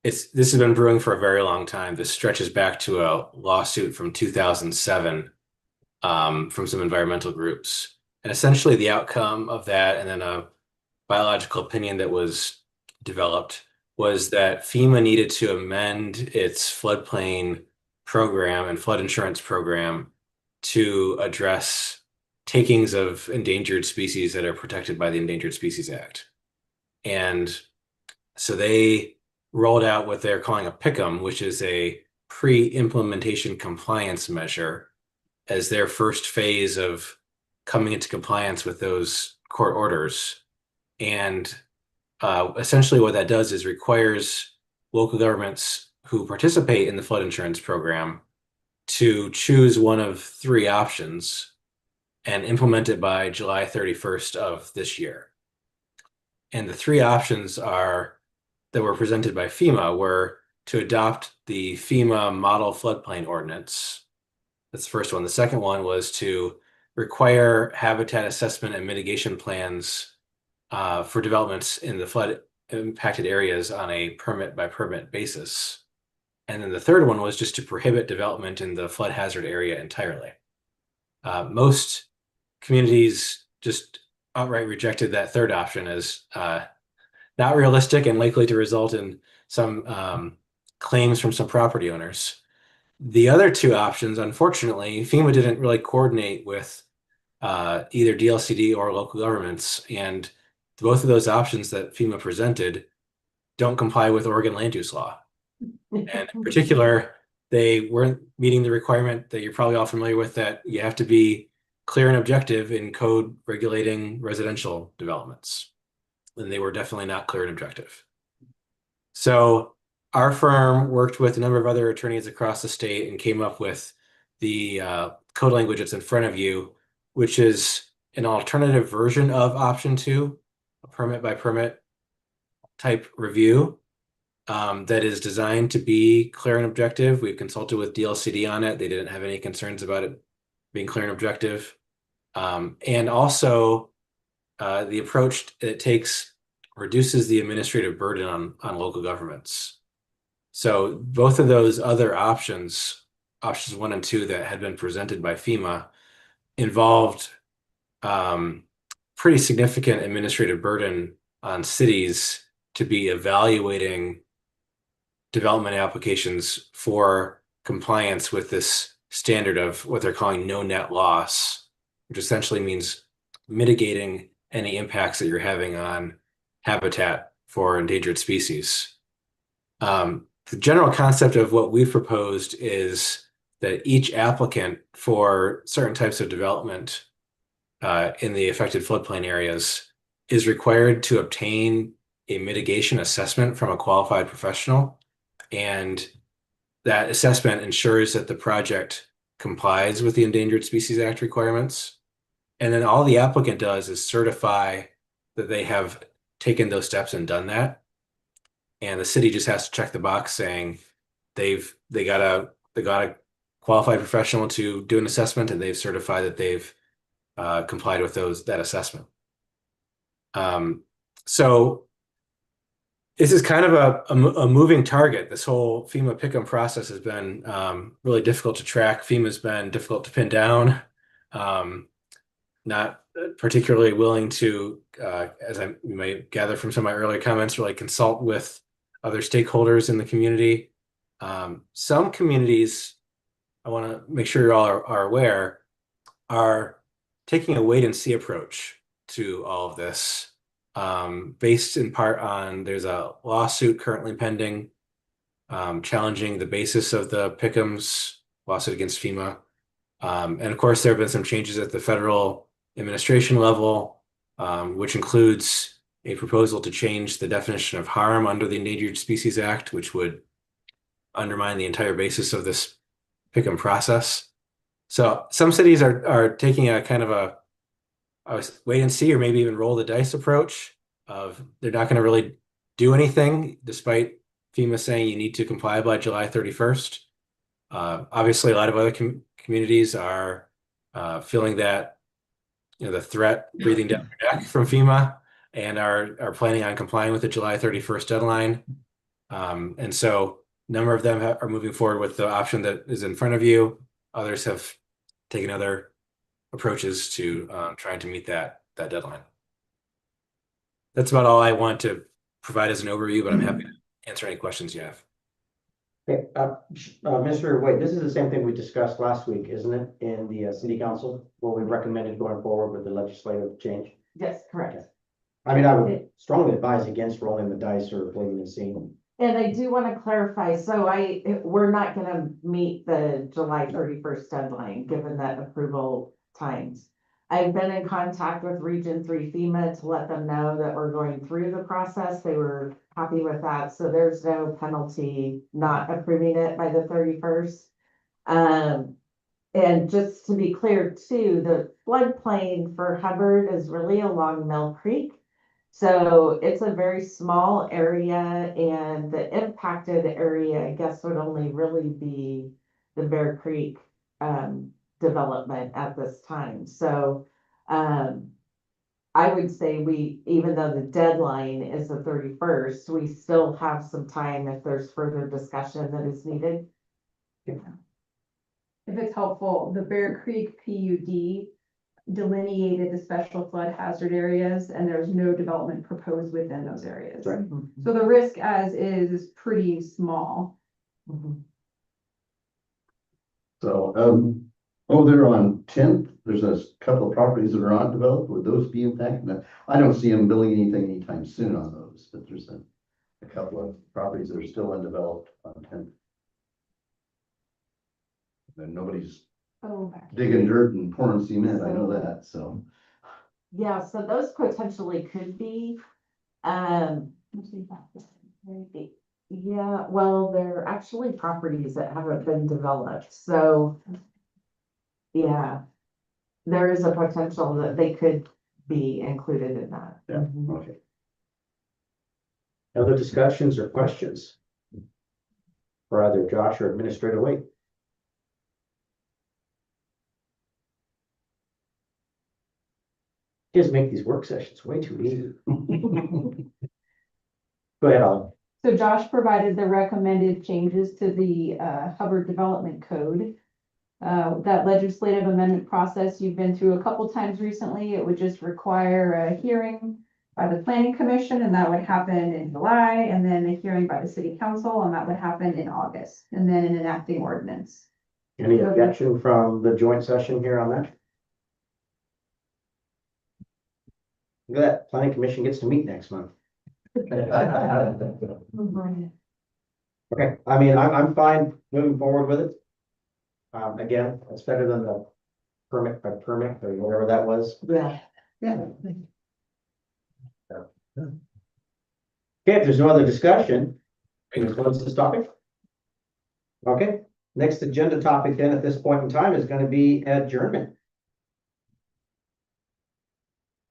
This has been brewing for a very long time. This stretches back to a lawsuit from 2007 from some environmental groups. And essentially the outcome of that, and then a biological opinion that was developed, was that FEMA needed to amend its floodplain program and flood insurance program to address takings of endangered species that are protected by the Endangered Species Act. And so they rolled out what they're calling a PICM, which is a pre-implementation compliance measure as their first phase of coming into compliance with those court orders. And essentially what that does is requires local governments who participate in the flood insurance program to choose one of three options and implement it by July 31st of this year. And the three options that were presented by FEMA were to adopt the FEMA model floodplain ordinance. That's the first one. The second one was to require habitat assessment and mitigation plans for developments in the flood impacted areas on a permit by permit basis. And then the third one was just to prohibit development in the flood hazard area entirely. Most communities just outright rejected that third option as not realistic and likely to result in some claims from some property owners. The other two options, unfortunately, FEMA didn't really coordinate with either DLCD or local governments, and both of those options that FEMA presented don't comply with Oregon land use law. And in particular, they weren't meeting the requirement that you're probably all familiar with, that you have to be clear and objective in code regulating residential developments. And they were definitely not clear and objective. So our firm worked with a number of other attorneys across the state and came up with the code language that's in front of you, which is an alternative version of option 2, a permit by permit type review that is designed to be clear and objective. We've consulted with DLCD on it. They didn't have any concerns about it being clear and objective. And also the approach it takes reduces the administrative burden on local governments. So both of those other options 1 and 2 that had been presented by FEMA, involved pretty significant administrative burden on cities to be evaluating development applications for compliance with this standard of what they're calling no net loss, which essentially means mitigating any impacts that you're having on habitat for endangered species. The general concept of what we've proposed is that each applicant for certain types of development in the affected floodplain areas is required to obtain a mitigation assessment from a qualified professional. And that assessment ensures that the project complies with the Endangered Species Act requirements. And then all the applicant does is certify that they have taken those steps and done that. And the city just has to check the box saying they got a qualified professional to do an assessment, and they've certified that they've complied with that assessment. So this is kind of a moving target. This whole FEMA pick-up process has been really difficult to track. FEMA's been difficult to pin down. Not particularly willing to, as you may gather from some of my earlier comments, really consult with other stakeholders in the community. Some communities, I want to make sure you all are aware, are taking a wait and see approach to all of this, based in part on there's a lawsuit currently pending challenging the basis of the Pickham's lawsuit against FEMA. And of course, there have been some changes at the federal administration level, which includes a proposal to change the definition of harm under the Endangered Species Act, which would undermine the entire basis of this Pickham process. So some cities are taking a kind of a wait and see, or maybe even roll the dice approach of they're not going to really do anything despite FEMA saying you need to comply by July 31st. Obviously, a lot of other communities are feeling that, the threat breathing down their neck from FEMA, and are planning on complying with the July 31st deadline. And so a number of them are moving forward with the option that is in front of you. Others have taken other approaches to trying to meet that deadline. That's about all I want to provide as an overview, but I'm happy to answer any questions you have. Okay, Mr. Wade, this is the same thing we discussed last week, isn't it, in the city council, where we recommended going forward with the legislative change? Yes, correct. I mean, I would strongly advise against rolling the dice or waiting and seeing. And I do want to clarify, so we're not gonna meet the July 31st deadline, given that approval times. I've been in contact with Region 3 FEMA to let them know that we're going through the process. They were happy with that, so there's no penalty not approving it by the 31st. And just to be clear too, the floodplain for Hubbard is really along Mill Creek. So it's a very small area, and the impacted area, I guess, would only really be the Bear Creek development at this time. So I would say even though the deadline is the 31st, we still have some time if there's further discussion that is needed. If it's helpful, the Bear Creek PUD delineated the special flood hazard areas, and there's no development proposed within those areas. Right. So the risk as is pretty small. So, over there on 10th, there's a couple of properties that are undeveloped. Would those be impacted? I don't see them building anything anytime soon on those, but there's a couple of properties that are still undeveloped on 10th. And nobody's Oh, digging dirt and pouring cement, I know that, so. Yeah, so those potentially could be, yeah, well, they're actually properties that haven't been developed, so. Yeah, there is a potential that they could be included in that. Yeah, okay. Other discussions or questions? For either Josh or Administrator Wade? You guys make these work sessions way too easy. Go ahead, Alan. So Josh provided the recommended changes to the Hubbard Development Code. That legislative amendment process you've been through a couple times recently, it would just require a hearing by the planning commission, and that would happen in July, and then a hearing by the city council, and that would happen in August, and then an enacting ordinance. Any objection from the joint session here on that? Look at that, planning commission gets to meet next month. Okay, I mean, I'm fine moving forward with it. Again, it's better than the permit by permit or whatever that was. Yeah. Yeah. Okay, if there's no other discussion, can we close this topic? Okay, next agenda topic then at this point in time is gonna be adjournment.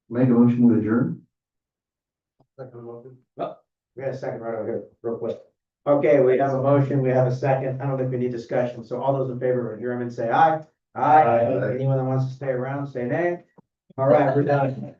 Make a motion to adjourn? Oh, we got a second right over here, real quick. Okay, we have a motion, we have a second. I don't think we need discussion. So all those in favor of adjournment say aye. Aye. Anyone that wants to stay around, say nay. All right, we're done.